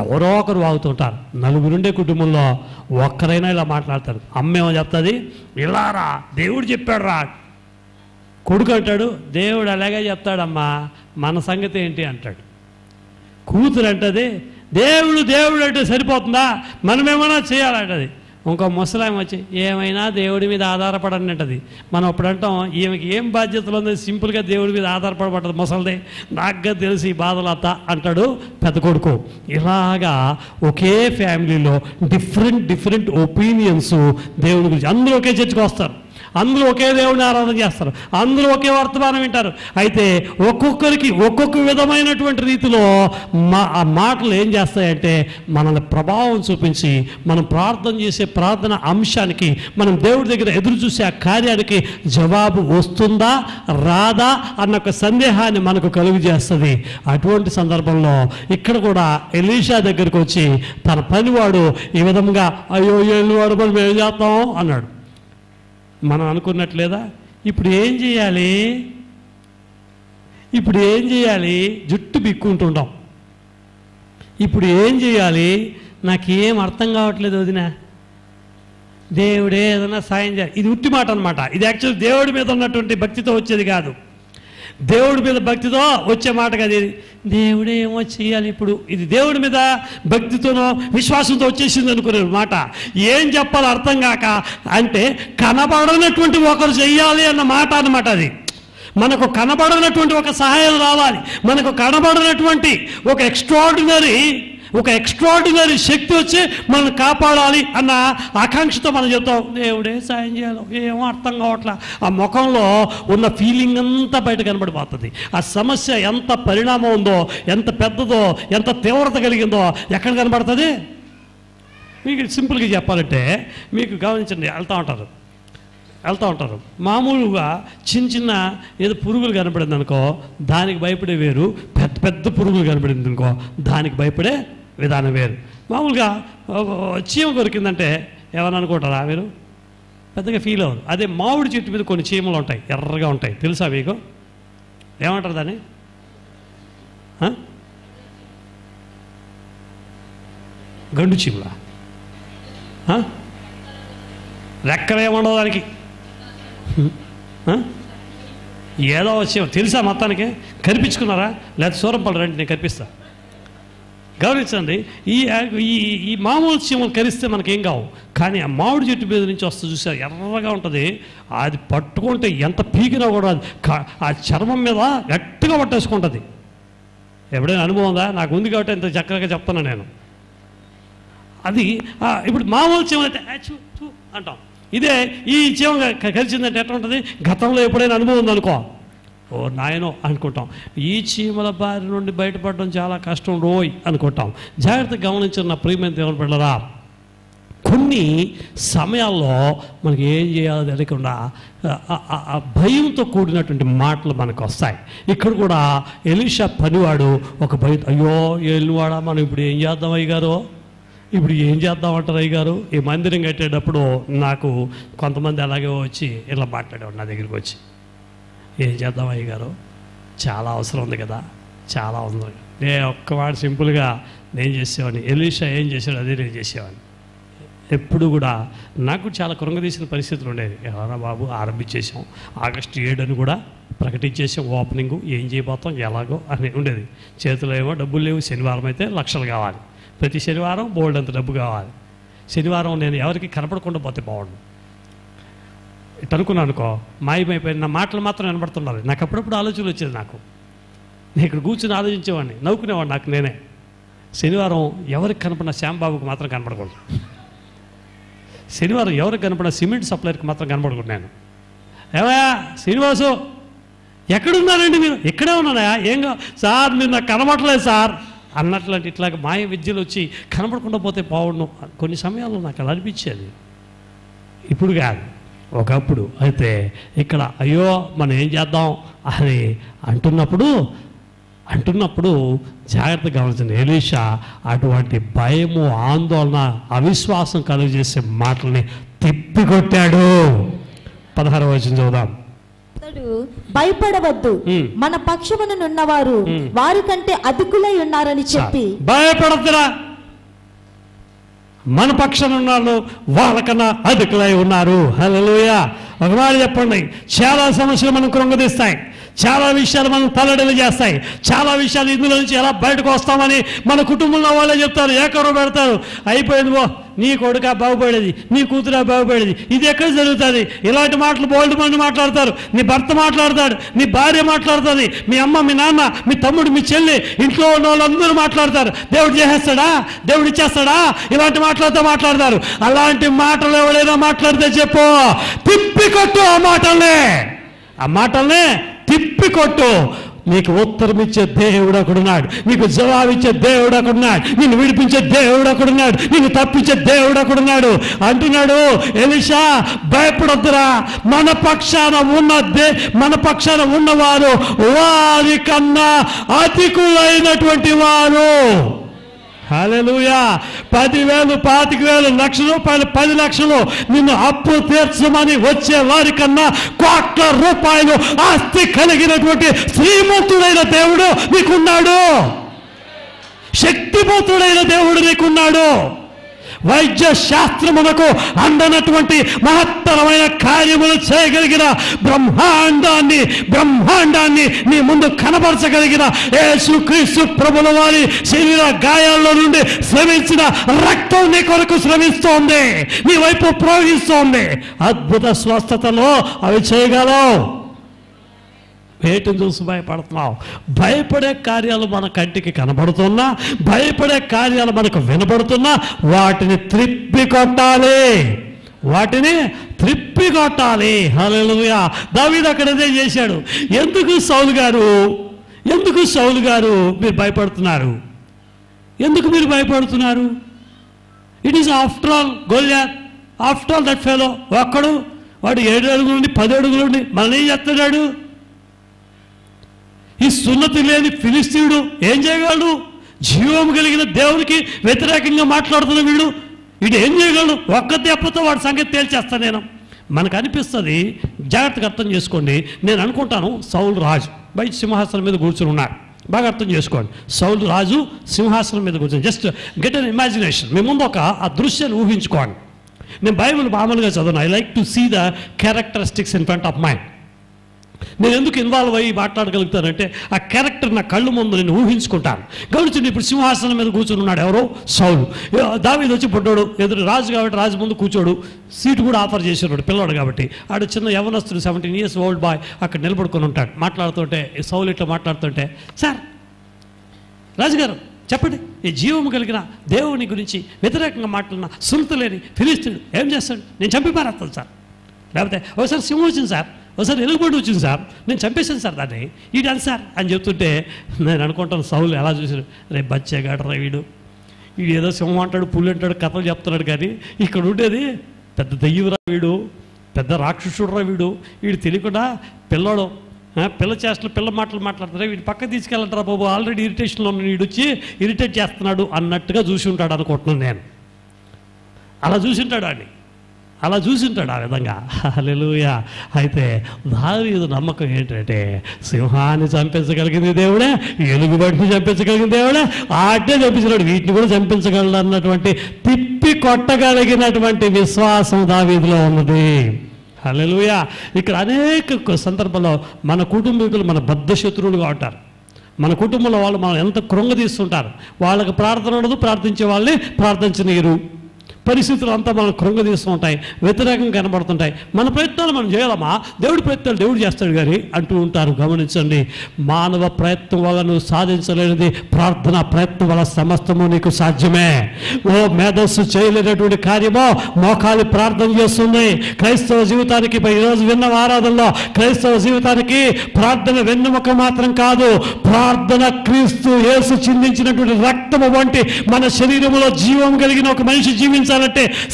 ఎవరో ఒకరు వాగుతుంటారు. నలుగురుండే కుటుంబంలో ఒక్కరైనా ఇలా మాట్లాడతారు. అమ్మేమో చెప్తుంది, ఇలారా దేవుడు చెప్పాడు రా. కొడుకు అంటాడు, దేవుడు అలాగే చెప్తాడమ్మా మన సంగతి ఏంటి అంటాడు. కూతురు అంటది, దేవుడు అంటే సరిపోతుందా మనమేమన్నా చేయాలంటది. ఇంకో ముసలామె వచ్చి ఏమైనా దేవుడి మీద ఆధారపడనంటది. మనం అప్పుడు అంటాం ఈమెకి ఏం బాధ్యతలు ఉంది, సింపుల్గా దేవుడి మీద ఆధారపడబడ్డది ముసలిదే, నాకుగా తెలిసి ఈ బాధలు అత్త అంటాడు పెద్ద కొడుకు. ఇలాగా ఒకే ఫ్యామిలీలో డిఫరెంట్ ఒపీనియన్స్ దేవుడి గురించి. అందరూ ఒకే చర్చకు వస్తారు, అందరూ ఒకే దేవుడిని ఆరాధన చేస్తారు, అందరూ ఒకే వర్తమానం వింటారు. అయితే ఒక్కొక్కరికి ఒక్కొక్క విధమైనటువంటి రీతిలో ఆ మాటలు ఏం చేస్తాయంటే మనల్ని ప్రభావం చూపించి మనం ప్రార్థన చేసే ప్రార్థన అంశానికి, మనం దేవుడి దగ్గర ఎదురు చూసే ఆ కార్యానికి జవాబు వస్తుందా రాదా అన్న ఒక సందేహాన్ని మనకు కలుగు చేస్తుంది. అటువంటి సందర్భంలో ఇక్కడ కూడా ఎలీషా దగ్గరికి వచ్చి తన పనివాడు ఈ విధంగా అయ్యో ఎల్లువాడు మనం ఏం చేస్తాం అన్నాడు. మనం అనుకున్నట్లేదా? ఇప్పుడు ఏం చేయాలి? జుట్టు బిక్కుంటుంటాం. ఇప్పుడు ఏం చేయాలి? నాకేం అర్థం కావట్లేదు వదినా, దేవుడే ఏదైనా సాయం చేయాలి. ఇది ఉట్టి మాట అనమాట. ఇది యాక్చువల్ దేవుడి మీద ఉన్నటువంటి భక్తితో వచ్చేది కాదు, దేవుడి మీద భక్తితో వచ్చే మాట కాదు ఇది. దేవుడే ఏమో చేయాలి ఇప్పుడు, ఇది దేవుడి మీద భక్తితోనో విశ్వాసంతో వచ్చేసింది అనుకునే మాట. ఏం చెప్పాలో అర్థం కాక, అంటే కనబడనటువంటి ఒకరు చెయ్యాలి అన్న మాట అన్నమాట అది. మనకు కనబడనటువంటి ఒక సహాయం రావాలి, మనకు కనబడనటువంటి ఒక ఎక్స్ట్రాడినరీ శక్తి వచ్చి మనల్ని కాపాడాలి అన్న ఆకాంక్షతో మనం చెప్తాం దేవుడే సాయం చేయాలి. ఏమో అర్థం కావట్లా. ఆ ముఖంలో ఉన్న ఫీలింగ్ అంతా బయట కనబడిపోతుంది. ఆ సమస్య ఎంత పరిణామం ఉందో, ఎంత పెద్దదో, ఎంత తీవ్రత కలిగిందో ఎక్కడ కనబడుతుంది? మీకు సింపుల్గా చెప్పాలంటే, మీకు గమనించండి, వెళ్తూ ఉంటారు మామూలుగా చిన్న ఏదో పురుగులు కనపడింది అనుకో, దానికి భయపడే వేరు, పెద్ద పురుగులు కనపడింది అనుకో, దానికి భయపడే విధానం వేరు. మామూలుగా చీమ కొరికిందంటే ఏమని అనుకుంటారా మీరు? పెద్దగా ఫీల్ అవ్వరు. అదే మామిడి చెట్టు మీద కొన్ని చీమలు ఉంటాయి, ఎర్రగా ఉంటాయి, తెలుసా మీకు? ఏమంటారు దాన్ని? గండు చీమలా? రెక్కలేముండవు దానికి, ఏదో వచ్చే తెలుసా మొత్తానికి? కనిపించుకున్నారా? లేదా సూరంపల్లి రండి, నేను కనిపిస్తా. గమనించండి, ఈ మామూలు చీమలు కరిస్తే మనకేం కావు, కానీ ఆ మామిడి చెట్టు మీద నుంచి వస్తే చూసారు ఎర్రగా ఉంటుంది, అది పట్టుకుంటే ఎంత పీకినా కూడా ఆ చర్మం మీద గట్టిగా పట్టేసుకుంటుంది. ఎప్పుడైనా అనుభవం ఉందా? నాకు ఉంది కాబట్టి ఎంత చక్కగా చెప్తాను నేను. అది ఇప్పుడు మామూలు చీమ అయితే అంటాం, ఇదే ఈ చీమ కలిసిందంటే ఎట్లా ఉంటుంది? గతంలో ఎప్పుడైనా అనుభవం ఉందనుకో, ఓ నాయనో అనుకుంటాం. ఈ చీమల బారి నుండి బయటపడడం చాలా కష్టం రోయ్ అనుకుంటాం. జాగ్రత్తగా గమనించిన నా ప్రియమైన దేవుని బిడ్డలారా, కొన్ని సమయాల్లో మనకి ఏం చేయాలో తెలియకుండా భయంతో కూడినటువంటి మాటలు మనకు వస్తాయి. ఇక్కడ కూడా ఎలీషా పనివాడు ఒక భయం, అయ్యో ఎల్లువాడా మనం ఇప్పుడు ఏం చేద్దాం అయ్యగారు, ఇప్పుడు ఏం చేద్దామంటారు అయ్యగారు? ఈ మందిరం కట్టేటప్పుడు నాకు కొంతమంది అలాగే వచ్చి ఇలా మాట్లాడేవాడు నా దగ్గరికి వచ్చి, ఏం చేద్దాం అయ్యగారు, చాలా అవసరం ఉంది కదా, చాలా అవసరం. నేను ఒక్కవాడు సింపుల్గా నేను చేసేవాడిని, ఎలీషా ఏం చేశాడు అదే నేను చేసేవాడిని. ఎప్పుడు కూడా నాకు చాలా కృంగదీసిన పరిస్థితులు ఉండేవి. ఎవరా బాబు ఆరంభించేసాం, ఆగస్టు 7 అని కూడా ప్రకటించేసాం ఓపెనింగ్, ఏం చేయబోతాం ఎలాగో అని ఉండేది. చేతిలో ఏమో డబ్బులు లేవు, శనివారం అయితే లక్షలు కావాలి, ప్రతి శనివారం బోల్డ్ అంత డబ్బు కావాలి. శనివారం నేను ఎవరికి కనపడకుండా పోతే బాగుండు ఇట్ అనుకున్నాను అనుకో, మాయమైపోయి నా మాటలు మాత్రం వినబడుతున్నారు. నాకు అప్పుడప్పుడు ఆలోచనలు వచ్చేది. నేను ఇక్కడ కూర్చొని ఆలోచించేవాడిని, నవ్వుకునేవాడిని నాకు నేనే. శనివారం ఎవరికి కనపడిన శ్యాంబాబుకి మాత్రం కనపడకూడదు, శనివారం ఎవరికి కనపడిన సిమెంట్ సప్లైర్కి మాత్రం కనపడకూడదు. నేను ఏమయ్యా శ్రీనివాసు ఎక్కడున్నారండి మీరు? ఇక్కడే ఉన్నానయా. ఏం సార్ మీరు నాకు కనబడలేదు సార్ అన్నట్లాంటి ఇట్లాగ మాయ విద్యలు వచ్చి కనపడకుండా పోతే బాగుండు కొన్ని సమయాల్లో నాకు అలా అనిపించేది. ఇప్పుడు కాదు, ఒకప్పుడు. అయితే ఇక్కడ అయ్యో మనం ఏం చేద్దాం అని అంటున్నప్పుడు జాగ్రత్తగా గమనించండి. ఎలీషా అటువంటి భయము, ఆందోళన, అవిశ్వాసం కలుగజేసే మాటల్ని తిప్పికొట్టాడు. 16వ వచనం చదువుదాం. భయపడవద్దు, మన పక్షమునున్నవారు వారి కంటే అధికులై ఉన్నారని చెప్పి. భయపడద్దురా, మన పక్షాన ఉన్నారు, వాళ్ళకన్నా అధికులై ఉన్నారు. హల్లెలూయా. ఒకనాడు చెప్పండి, చాలా సమస్యలు మనం కృంగదీస్తాయి, చాలా విషయాలు మనం తల్లడిల్లు చేస్తాయి. చాలా విషయాలు ఇందులో నుంచి ఎలా బయటకు వస్తామని మన కుటుంబంలో వాళ్ళే చెప్తారు, ఏకరు పెడతారు. అయిపోయింది బో, నీ కొడుక బాగుపడేది, నీ కూతురా బాగుపడేది, ఇది ఎక్కడ జరుగుతుంది? ఇలాంటి మాటలు బోల్డ్ మంది మాట్లాడతారు. నీ భర్త మాట్లాడతాడు, నీ భార్య మాట్లాడుతుంది, మీ అమ్మ, మీ నాన్న, మీ తమ్ముడు, మీ చెల్లి, ఇంట్లో ఉన్న వాళ్ళందరూ మాట్లాడతారు. దేవుడు చేసేస్తాడా, దేవుడు ఇచ్చేస్తాడా, ఇలాంటి మాట్లాడతారు. అలాంటి మాటలు ఎవరైనా మాట్లాడితే చెప్పు, తిప్పికొట్టు ఆ మాటల్నే తిప్పికొట్టు. నీకు ఉత్తరం ఇచ్చే దేవుడు ఒకడున్నాడు, నీకు జవాబిచ్చే దేవుడు ఒకడున్నాడు, నిన్ను విడిపించే దేవుడు ఒకడున్నాడు, నిన్ను తప్పించే దేవుడు ఒకడున్నాడు అంటున్నాడు. ఎలీషా, భయపడొద్దురా, మన పక్షాన ఉన్నవారు వారి కన్నా అధికులైనటువంటి వారు. హల్లెలూయా. 10,000, 25,000, ₹1,00,000, 10 లక్షలు నిన్ను అప్పు తీర్చమని వచ్చే వారి కన్నా కోట్ల రూపాయలు ఆస్తి కలిగినటువంటి శ్రీమంతుడైన దేవుడు నీకున్నాడు. శక్తిమంతుడైన దేవుడు నీకున్నాడు. వైద్య శాస్త్రమునకు అందనటువంటి మహత్తరమైన కార్యములు చేయగలిగిన బ్రహ్మాండాన్ని నీ ముందు కనపరచగలిగిన యేసుక్రీస్తు ప్రభుల వారి శరీర గాయాల్లో నుండి శ్రమించిన రక్తం నీ కొరకు శ్రమిస్తోంది, నీ వైపు ప్రవహిస్తోంది. అద్భుత స్వస్థతలో అవి చేయగలవు. వేటిని చూసి భయపడుతున్నావు? భయపడే కార్యాలు మన కంటికి కనబడుతున్నా, భయపడే కార్యాలు మనకు వినబడుతున్నా వాటిని త్రిప్పికొట్టాలి. హల్లెలూయా. దావీదు అక్కడదే చేశాడు. ఎందుకు సౌలు గారు మీరు భయపడుతున్నారు? ఎందుకు మీరు భయపడుతున్నారు? It is after all Goliath, after all that fellow. వాడు 7 అడుగుల నుండి 10 అడుగుల నుండి మనల్ని ఏం చేస్తున్నాడు? ఈ సున్నతి లేని ఫిలిస్తీయుడు ఏం చేయగలడు? జీవం కలిగిన దేవునికి వ్యతిరేకంగా మాట్లాడుతున్న వీడు ఏం చేయగలడు? ఒక్క దెబ్బతో వాడి సంగతి తేల్చేస్తాను నేను. మనకు అనిపిస్తుంది, జాగ్రత్తగా అర్థం చేసుకోండి. నేను అనుకుంటాను సౌలు రాజు బయట సింహాసనం మీద కూర్చుని ఉన్నాడు. బాగా అర్థం చేసుకోండి. సౌలు రాజు సింహాసనం మీద కూర్చొని, జస్ట్ గెట్ అన్ ఇమాజినేషన్. మీ ముందు ఆ దృశ్యాన్ని ఊహించుకోండి. నేను బైబిల్ మామూలుగా చదవను. I like to see the characteristics in front of mind. నేను ఎందుకు ఇన్వాల్వ్ అయ్యి మాట్లాడగలుగుతానంటే ఆ క్యారెక్టర్ నా కళ్ళు ముందు నేను ఊహించుకుంటాను. గమనించండి, ఇప్పుడు సింహాసనం మీద కూర్చొని ఉన్నాడు ఎవరో సౌలు. దావీదు వచ్చి పుట్టాడు, ఎదురు రాజు కాబట్టి రాజు ముందు కూర్చోడు. సీటు కూడా ఆఫర్ చేసేవాడు పిల్లవాడు కాబట్టి. ఆడు చిన్న యవనస్తుడు, 17 years ఓల్డ్ బాయ్ అక్కడ నిలబడుకొని ఉంటాడు. మాట్లాడుతుంటే సౌలు ఇట్లా మాట్లాడుతుంటే, సార్ రాజుగారు చెప్పండి, ఈ జీవము కలిగిన దేవుని గురించి వ్యతిరేకంగా మాట్లాడిన సున్నతిలేని ఫిలిస్తీయుడు ఏం చేస్తాడు? నేను చంపి పారేస్తాను సార్. లేకపోతే ఒకసారి సింహం వచ్చింది సార్, ఒకసారి ఎలుగుబంటి వచ్చింది సార్, నేను చంపేశాను సార్ దాన్ని, ఈడాను సార్ అని చెప్తుంటే నేను అనుకుంటాను సౌలు ఎలా చూసాడు, రేపు బచ్చేగాడరా వీడు ఏదో సింహం అంటాడు, పుల్లు అంటాడు, కథలు చెప్తున్నాడు. కానీ ఇక్కడ ఉండేది పెద్ద దెయ్యురా వీడు, పెద్ద రాక్షసుడురా వీడు తెలియకుండా పిల్లడు పిల్ల చేష్టలు పిల్ల మాటలు మాట్లాడుతున్నాడు, వీడి పక్క తీసుకెళ్ళంటారా బాబు, ఆల్రెడీ ఇరిటేషన్లో ఉన్న వీడు వచ్చి ఇరిటేట్ చేస్తున్నాడు అన్నట్టుగా చూసి ఉంటాడు అనుకుంటున్నాను నేను. అలా చూసి ఉంటాడు అండి, అలా చూసింటాడు ఆ విధంగా. హల్లెలూయా. అయితే దావీదు నమ్మకం ఏంటంటే సింహాన్ని చంపించగలిగింది దేవుడే, ఎలుగుబంటిని చంపించగలిగిన దేవుడే, ఆటే చంపించినాడు, వీటిని కూడా చంపించగలడు అన్నటువంటి తిప్పి కొట్టగలిగినటువంటి విశ్వాసం దావీదులో ఉన్నది. హల్లెలూయా. ఇక్కడ అనేక సందర్భాల్లో మన కుటుంబీకులు మన బద్ధ శత్రువులుగా ఉంటారు. మన కుటుంబంలో వాళ్ళు మనం ఎంత కృంగదీస్తుంటారు. వాళ్ళకి ప్రార్థన ఉండదు, ప్రార్థించే వాళ్ళని ప్రార్థించనీరు. పరిస్థితులు అంతా మనం కృంగదీస్తూ ఉంటాయి, వ్యతిరేకంగా కనబడుతుంటాయి. మన ప్రయత్నాలు మనం చేయాలమ్మా, దేవుడి ప్రయత్నాలు దేవుడు చేస్తాడు కానీ అంటూ ఉంటారు. గమనించండి, మానవ ప్రయత్నం వల్ల నువ్వు సాధించలేనిది ప్రార్థన ప్రయత్నం వల్ల సమస్తము నీకు సాధ్యమే. మేధస్సు చేయలేనటువంటి కార్యమో మోకాలి ప్రార్థన చేస్తుంది. క్రైస్తవ జీవితానికి ఈరోజు విన్న ఆరాధనలో క్రైస్తవ జీవితానికి ప్రార్థన వెన్నెముక మాత్రం కాదు, ప్రార్థన క్రీస్తు యేసు చిందించినటువంటి రక్తము వంటి మన శరీరంలో జీవం కలిగిన ఒక మనిషి జీవించాలంటే,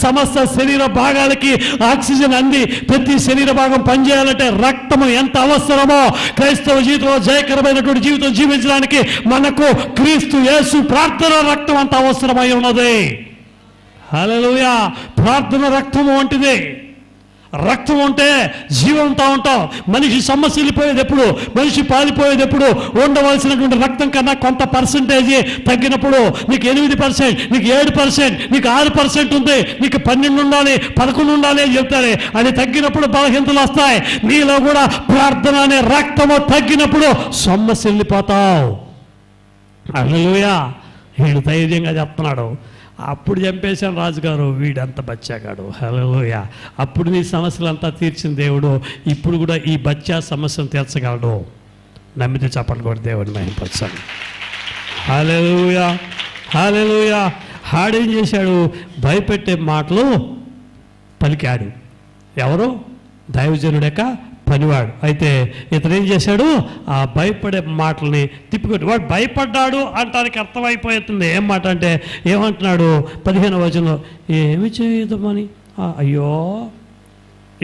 సమస్త శరీర భాగాలకి ఆక్సిజన్ అంది ప్రతి శరీర భాగం పనిచేయాలంటే రక్తము ఎంత అవసరమో, క్రైస్తవ జీవితంలో జయకరమైనటువంటి జీవితం జీవించడానికి మనకు క్రీస్తు యేసు ప్రార్థన రక్తం అంత అవసరమై ఉన్నది. హల్లెలూయా. ప్రార్థన రక్తము వంటిది. రక్తం ఉంటే జీవంతో ఉంటాం. మనిషి సమస్య వెళ్ళిపోయేది ఎప్పుడు, మనిషి పాలిపోయేది ఎప్పుడు, ఉండవలసినటువంటి రక్తం కన్నా కొంత పర్సంటేజ్ తగ్గినప్పుడు. నీకు 8%, నీకు 7%, నీకు 6% ఉంది, నీకు 12 ఉండాలి, 11 ఉండాలి అని చెప్తారే. అది తగ్గినప్పుడు బలహీనతలు వస్తాయి. నీలో కూడా ప్రార్థన అనే రక్తము తగ్గినప్పుడు సమస్య వెళ్ళిపోతావు. హల్లెలూయా. వీడు ధైర్యంగా చెప్తున్నాడు, అప్పుడు చంపేశాను రాజుగారు, వీడంత బచ్చాగాడు. హల్లెలూయా. అప్పుడు నీ సమస్యలంతా తీర్చిన దేవుడు ఇప్పుడు కూడా ఈ బచ్చా సమస్యను తీర్చగలడు. నమ్మితే చెప్పండి కూడా దేవుడిని మహిమపరచాలి. హల్లెలూయా, హల్లెలూయా. ఆడేం చేశాడు? భయపెట్టే మాటలు పలికాడు. ఎవరు? దైవజనుడు యొక్క పనివాడు. అయితే ఇతను ఏం చేశాడు? ఆ భయపడే మాటల్ని తిప్పికొట్టి, వాడు భయపడ్డాడు అంటానికి అర్థమైపోతుంది. ఏం మాట అంటే ఏమంటున్నాడు? 15వ వచనంలో, ఏమి చేయదమని, అయ్యో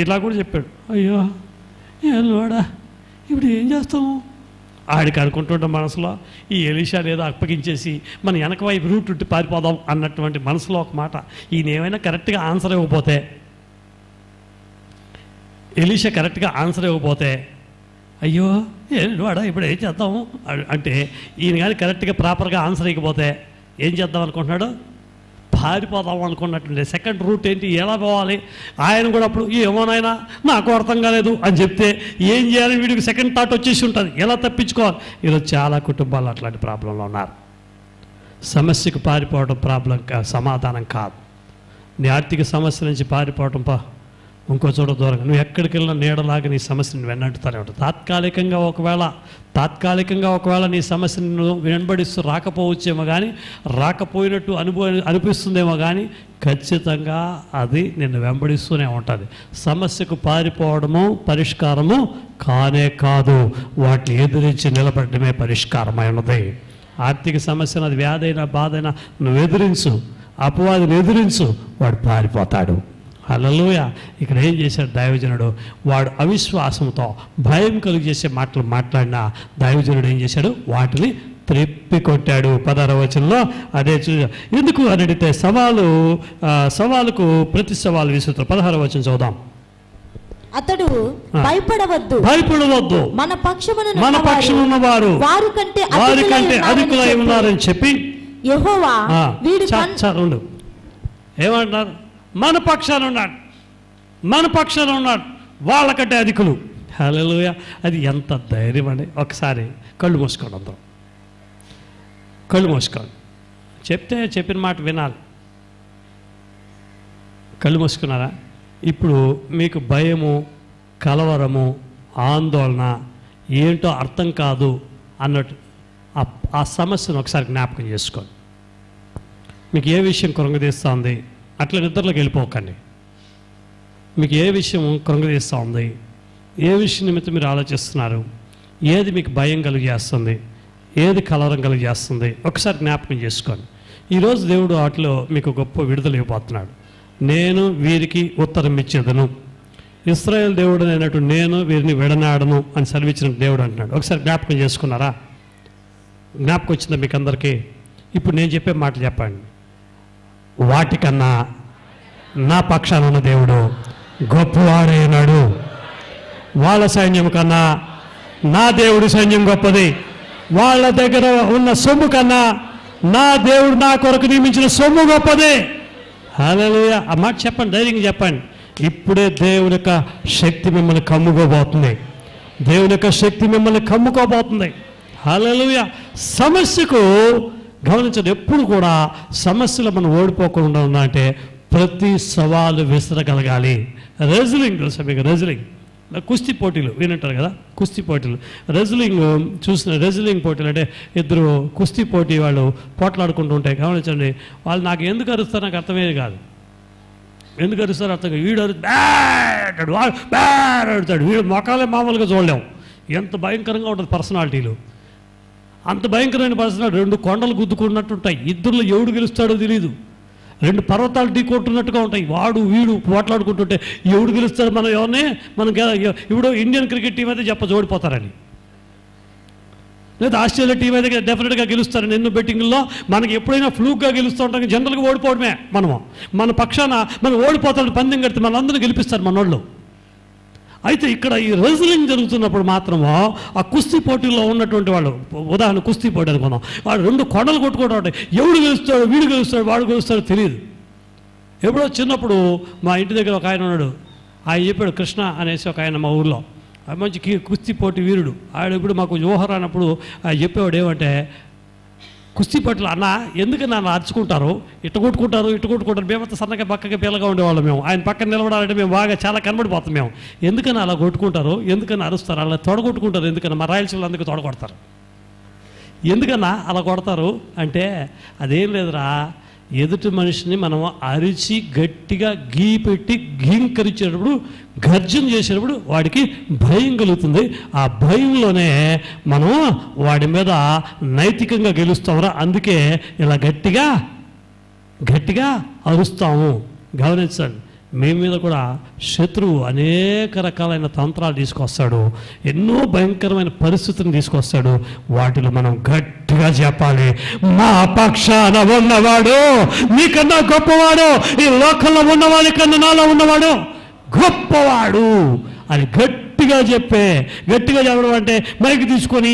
ఇలా కూడా చెప్పాడు. అయ్యో ఏవాడా, ఇప్పుడు ఏం చేస్తాము? ఆడికి అనుకుంటుంటే మనసులో ఈ ఎలీషా లేదా అప్పగించేసి మన వెనక వైపు రూట్ ఉట్టి పారిపోదాం అన్నటువంటి మనసులో ఒక మాట. ఈయన ఏమైనా కరెక్ట్గా ఆన్సర్ ఇవ్వకపోతే, ఎలీషా కరెక్ట్గా ఆన్సర్ ఇవ్వకపోతే, అయ్యో వాడా ఇప్పుడు ఏం చేద్దాము అంటే, ఈయన కానీ కరెక్ట్గా ప్రాపర్గా ఆన్సర్ ఇవ్వకపోతే ఏం చేద్దాం అనుకుంటున్నాడు? పారిపోదాం అనుకున్నట్టుండే. సెకండ్ రూట్ ఏంటి, ఎలా పోవాలి? ఆయన కూడా అప్పుడు ఏమోనైనా నాకు అర్థం కాలేదు అని చెప్తే ఏం చేయాలి? వీడికి సెకండ్ థాట్ వచ్చేసి ఉంటుంది, ఎలా తప్పించుకోవాలి? ఈరోజు చాలా కుటుంబాలు అట్లాంటి ప్రాబ్లంలో ఉన్నారు. సమస్యకు పారిపోవడం ప్రాబ్లం సమాధానం కాదు. నీ ఆర్థిక సమస్య నుంచి పారిపోవడం ఇంకో చోట దూరంగా, నువ్వు ఎక్కడికి వెళ్ళినా నీడలాగా నీ సమస్యను వెన్నట్టుతూనే ఉంటుంది. తాత్కాలికంగా ఒకవేళ నీ సమస్యను వెంబడిస్తూ రాకపోవచ్చేమో కానీ, రాకపోయినట్టు అనిపిస్తుందేమో కానీ, ఖచ్చితంగా అది నిన్ను వెంబడిస్తూనే ఉంటుంది. సమస్యకు పారిపోవడము పరిష్కారము కానే కాదు, వాటిని ఎదిరించి నిలబడమే పరిష్కారమై ఉన్నది. ఆర్థిక సమస్యను, అది వ్యాధైనా బాధైనా నువ్వు ఎదిరించు, అపవాదిని ఎదిరించు, వాడు పారిపోతాడు. హల్లెలూయా. ఇక్కడ ఏం చేశాడు దైవజనుడు? వాడు అవిశ్వాసంతో భయం కలుగు చేసే మాటలు మాట్లాడినా దైవజనుడు ఏం చేశాడు? వాటిని త్రిప్పికొట్టాడు. 16వ వచనంలో అదే ఎందుకు అని అడిగితే సవాలుకు ప్రతి సవాలు విసురుతారు. 16వ వచనం చదువుదాం. అతడు భయపడవద్దు, మన పక్షమునున్నవారు వారికంటే అధికులై ఉన్నారని చెప్పి యెహోవా ఏమంటున్నారు? మన పక్షాన ఉన్నాడు, వాళ్ళకంటే అధికులు. హల్లెలూయా. అది ఎంత ధైర్యం అండి. ఒకసారి కళ్ళు మూసుకోండి, అందరం కళ్ళు మూసుకోండి. చెప్పిన మాట వినాలి. కళ్ళు మూసుకున్నారా? ఇప్పుడు మీకు భయము, కలవరము, ఆందోళన ఏంటో అర్థం కాదు అన్నట్టు ఆ సమస్యను ఒకసారి జ్ఞాపకం చేసుకోండి. మీకు ఏ విషయం కృంగదీస్తూ ఉంది? అట్లా నిద్రలోకి వెళ్ళిపోకండి. మీకు ఏ విషయం కృంగదీస్తూ ఉంది? ఏ విషయం నిమిత్తం మీరు ఆలోచిస్తున్నారు? ఏది మీకు భయం కలిగజేస్తుంది? ఏది కలవరం కలిగజేస్తుంది? ఒకసారి జ్ఞాపకం చేసుకోండి. ఈరోజు దేవుడు వాటిలో మీకు గొప్ప విడుదల ఇవ్వబోతున్నాడు. నేను వీరికి ఉత్తరం ఇచ్చేదను, ఇశ్రాయేలు దేవుడు అయినట్టు నేను వీరిని విడనాడను అని సెలవిచ్చిన దేవుడు అంటున్నాడు. ఒకసారి జ్ఞాపకం చేసుకున్నారా? జ్ఞాపకం వచ్చిందా మీకు అందరికీ? ఇప్పుడు నేను చెప్పే మాట చెప్పండి. వాటికన్నా నా పక్షాన ఉన్న దేవుడు గొప్పవాడైనాడు. వాళ్ళ సైన్యం కన్నా నా దేవుడి సైన్యం గొప్పది. వాళ్ళ దగ్గర ఉన్న సొమ్ము కన్నా నా దేవుడు నా కొరకు నియమించిన సొమ్ము గొప్పదే. హల్లెలూయా. ఆ మాట చెప్పండి, ధైర్యంగా చెప్పండి. ఇప్పుడే దేవుని యొక్క శక్తి మిమ్మల్ని కమ్ముకోబోతుంది. దేవుని యొక్క శక్తి మిమ్మల్ని కమ్ముకోబోతుంది. హల్లెలూయా. సమస్యకు గమనించండి, ఎప్పుడు కూడా సమస్యలు మనం ఓడిపోకుండా ఉందంటే ప్రతి సవాలు విసరగలగాలి. రెజ్లింగ్ తెలుసా మీకు? రెజ్లింగ్ కుస్తీ పోటీలు వినంటారు కదా, కుస్తీ పోటీలు. రెజ్లింగ్ పోటీలు అంటే ఇద్దరు కుస్తీ పోటీ వాళ్ళు పోట్లాడుకుంటూ ఉంటాయి. గమనించండి, వాళ్ళు నాకు ఎందుకు అరుస్తారు నాకు అర్థమయ్యేది కాదు. ఎందుకు అరుస్తారు అర్థం కాదు. వీడు బ్యాడ్ వాడు బ్యాడ్ అడుతాడు. వీడు మొఖాలే మామూలుగా చూడలేము. ఎంత భయంకరంగా ఉంటుంది పర్సనాలిటీలు. అంత భయంకరమైన పర్సనాలిటీ. 2 కొండలు గుద్దుకున్నట్టుంటాయి. ఇద్దరులో ఎవడు గెలుస్తాడో తెలియదు. 2 పర్వతాలు ఢీకొట్టున్నట్టుగా ఉంటాయి. వాడు వీడు పోట్లాడుకుంటుంటే ఎవడు గెలుస్తాడు? మనం ఎవరిని ఇప్పుడు ఇండియన్ క్రికెట్ టీం అయితే ఓడిపోతారని, లేదా ఆస్ట్రేలియా టీం అయితే డెఫినెట్గా గెలుస్తారని. ఎన్నో బెట్టింగ్లో మనకి ఎప్పుడైనా ఫ్లూక్గా గెలుస్తూ ఉంటాం. జనరల్గా ఓడిపోవడమే. మన పక్షాన మనం ఓడిపోతాడు పందెం కడితే మన అందరూ గెలిపిస్తారు మన వాళ్ళు. అయితే ఇక్కడ ఈ రెజ్లింగ్ జరుగుతున్నప్పుడు మాత్రమో ఆ కుస్తీ పోటీలో ఉన్నటువంటి వాళ్ళు, ఉదాహరణ కుస్తీ పోటీ అనుకున్నాం, వాడు 2 కొండలు కొట్టుకోవడం అంటే ఎవడు గెలుస్తాడు, వీడు గెలుస్తాడు, వాడు గెలుస్తాడు తెలియదు. ఎప్పుడో చిన్నప్పుడు మా ఇంటి దగ్గర ఒక ఆయన ఉన్నాడు, ఆయన చెప్పాడు, కృష్ణ అనేసి ఒక ఆయన మా ఊళ్ళో మంచి కుస్తీ పోటీ వీరుడు. ఆయన ఇప్పుడు మాకు జోహర్ అన్నప్పుడు ఆయన చెప్పేవాడు ఏమంటే, కుస్తీ పోటీలు అన్న ఎందుకని నన్ను అరుచుకుంటారు, ఇటు కొట్టుకుంటారు, మేమంతా సన్నగా పక్కగా పిల్లగా ఉండేవాళ్ళం. మేము ఆయన పక్కన నిలబడాలంటే మేము బాగా చాలా కనబడిపోతాం. మేము ఎందుకని అలా కొట్టుకుంటారు, ఎందుకని అరుస్తారు, అలా తొడగొట్టుకుంటారు, ఎందుకని మా రాయలసీమలో అందుకు తొడగొడతారు, ఎందుకన్నా అలా కొడతారు అంటే, అదేం లేదురా, ఎదుటి మనిషిని మనం అరిచి గట్టిగా గీ పెట్టి ఘీంకరించేటప్పుడు, గర్జన చేసేటప్పుడు వాడికి భయం కలుగుతుంది. ఆ భయంలోనే మనం వాడి మీద నైతికంగా గెలుస్తాంరా, అందుకే ఇలా గట్టిగా అరుస్తాము. గమనించండి, మీ మీద కూడా శత్రువు అనేక రకాలైన తంత్రాలు తీసుకొస్తాడు, ఎన్నో భయంకరమైన పరిస్థితులను తీసుకొస్తాడు. వాటిలో మనం గట్టిగా చెప్పాలి, మా పక్షాన ఉన్నవాడు నీకన్నా గొప్పవాడు, ఈ లోకంలో ఉన్నవాడి కన్నా నాలో ఉన్నవాడు గొప్పవాడు అని గట్టిగా చెప్పడం అంటే మైక్ తీసుకొని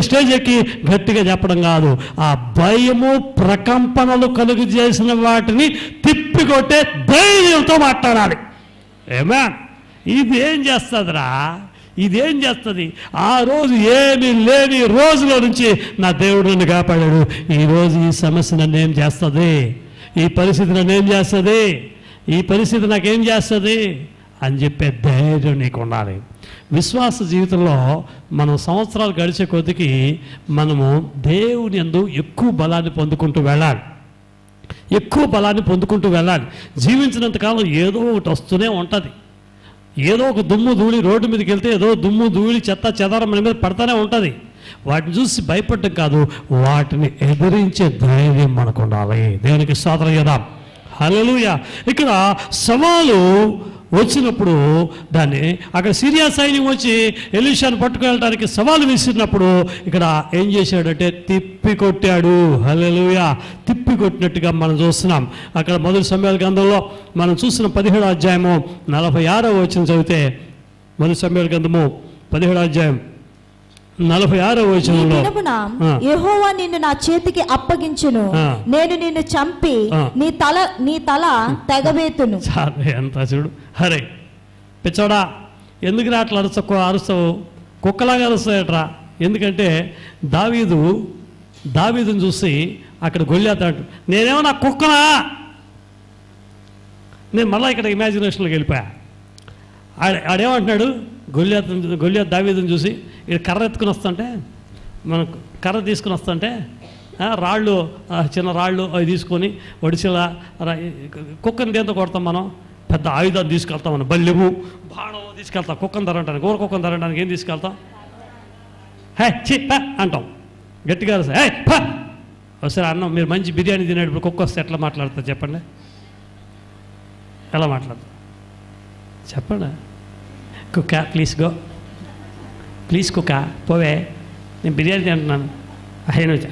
స్టేజ్ ఎక్కి గట్టిగా చెప్పడం కాదు. ఆ భయము ప్రకంపనలు కలుగు చేసిన వాటిని తిప్పికొట్టే ధైర్యంతో మాట్లాడాలి. ఏమా ఇదేం చేస్తుంది? ఆ రోజు ఏమీ లేని రోజులో నుంచి నా దేవుడు నన్ను కాపాడాడు. ఈరోజు ఈ సమస్య నన్ను ఏం చేస్తుంది, ఈ పరిస్థితి నన్ను ఏం చేస్తుంది, ఈ పరిస్థితి నాకేం చేస్తుంది అని చెప్పే ధైర్యం నీకు ఉండాలి. విశ్వాస జీవితంలో మనం సంవత్సరాలు గడిచే కొద్దికి మనము దేవుని యందు ఎక్కువ బలాన్ని పొందుకుంటూ వెళ్ళాలి. జీవించినంతకాలం ఏదో ఒకటి వస్తూనే ఉంటుంది. ఏదో ఒక దుమ్ము ధూళి రోడ్డు మీదకి వెళ్తే ఏదో దుమ్ము ధూళి చెత్త చెదారం మన మీద పడతానే ఉంటుంది. వాటిని చూసి భయపడటం కాదు, వాటిని ఎదిరించే ధైర్యం మనకు ఉండాలి. దేవునికి స్తోత్రం చేద్దాం. హల్లెలూయా. ఇక్కడ సవాలు వచ్చినప్పుడు దాన్ని అక్కడ సిరియా సైన్యం వచ్చి ఎలీషాను పట్టుకెళ్ళడానికి సవాలు విసిరినప్పుడు ఇక్కడ ఏం చేశాడంటే తిప్పికొట్టాడు. హల్లెలూయా. తిప్పికొట్టినట్టుగా మనం చూస్తున్నాం. అక్కడ మొదటి సమయాల గ్రంథంలో మనం చూసిన 17వ అధ్యాయము 46వ వచనం చదివితే, మొదటి సమయాల గ్రంథము 17వ అధ్యాయం 46వ వచనంలో, యెహోవా నిన్ను నా చేతికి అప్పగించును, నేను నిన్ను చంపి నీ తల తెగవేతును. ఎంత చూడు, హరే పిచ్చోడా, ఎందుకు అట్లా అరుస్తావు, కుక్కలాగా అరుస్తాయట్రా. ఎందుకంటే దావీదుని చూసి అక్కడ గొల్లియాతు అంటు, నేనేమన్నా కుక్కనా? నేను మళ్ళీ ఇక్కడ ఇమాజినేషన్లోకి వెళ్ళిపోయా. ఆడేమంటున్నాడు, గొల్లియాతు దావీదుని చూసి, ఇక్కడ కర్ర ఎత్తుకుని వస్తుంటే, మనం కర్ర తీసుకుని వస్తుంటే రాళ్ళు, చిన్న రాళ్ళు అవి తీసుకొని ఒడిసిలా కుక్కని దేంతో కొడతాం మనం, పెద్ద ఆయుధాలు తీసుకెళ్తాం మనం, బల్లెము బాణం తీసుకెళ్తాం. కుక్కను తరగటానికి, ఊర కుక్కను తరగటానికి ఏం తీసుకెళ్తాం? అంటాం గట్టిగా. ఒకసారి అన్నం మీరు మంచి బిర్యానీ తినేటప్పుడు కుక్క వస్తే ఎట్లా మాట్లాడతారు చెప్పండి, ఎలా మాట్లాడతారు చెప్పండి? కుక్క ప్లీజ్ గో, ప్లీజ్ కుక్క పోవే, నేను బిర్యానీ తింటున్నాను. ఆయన వచ్చి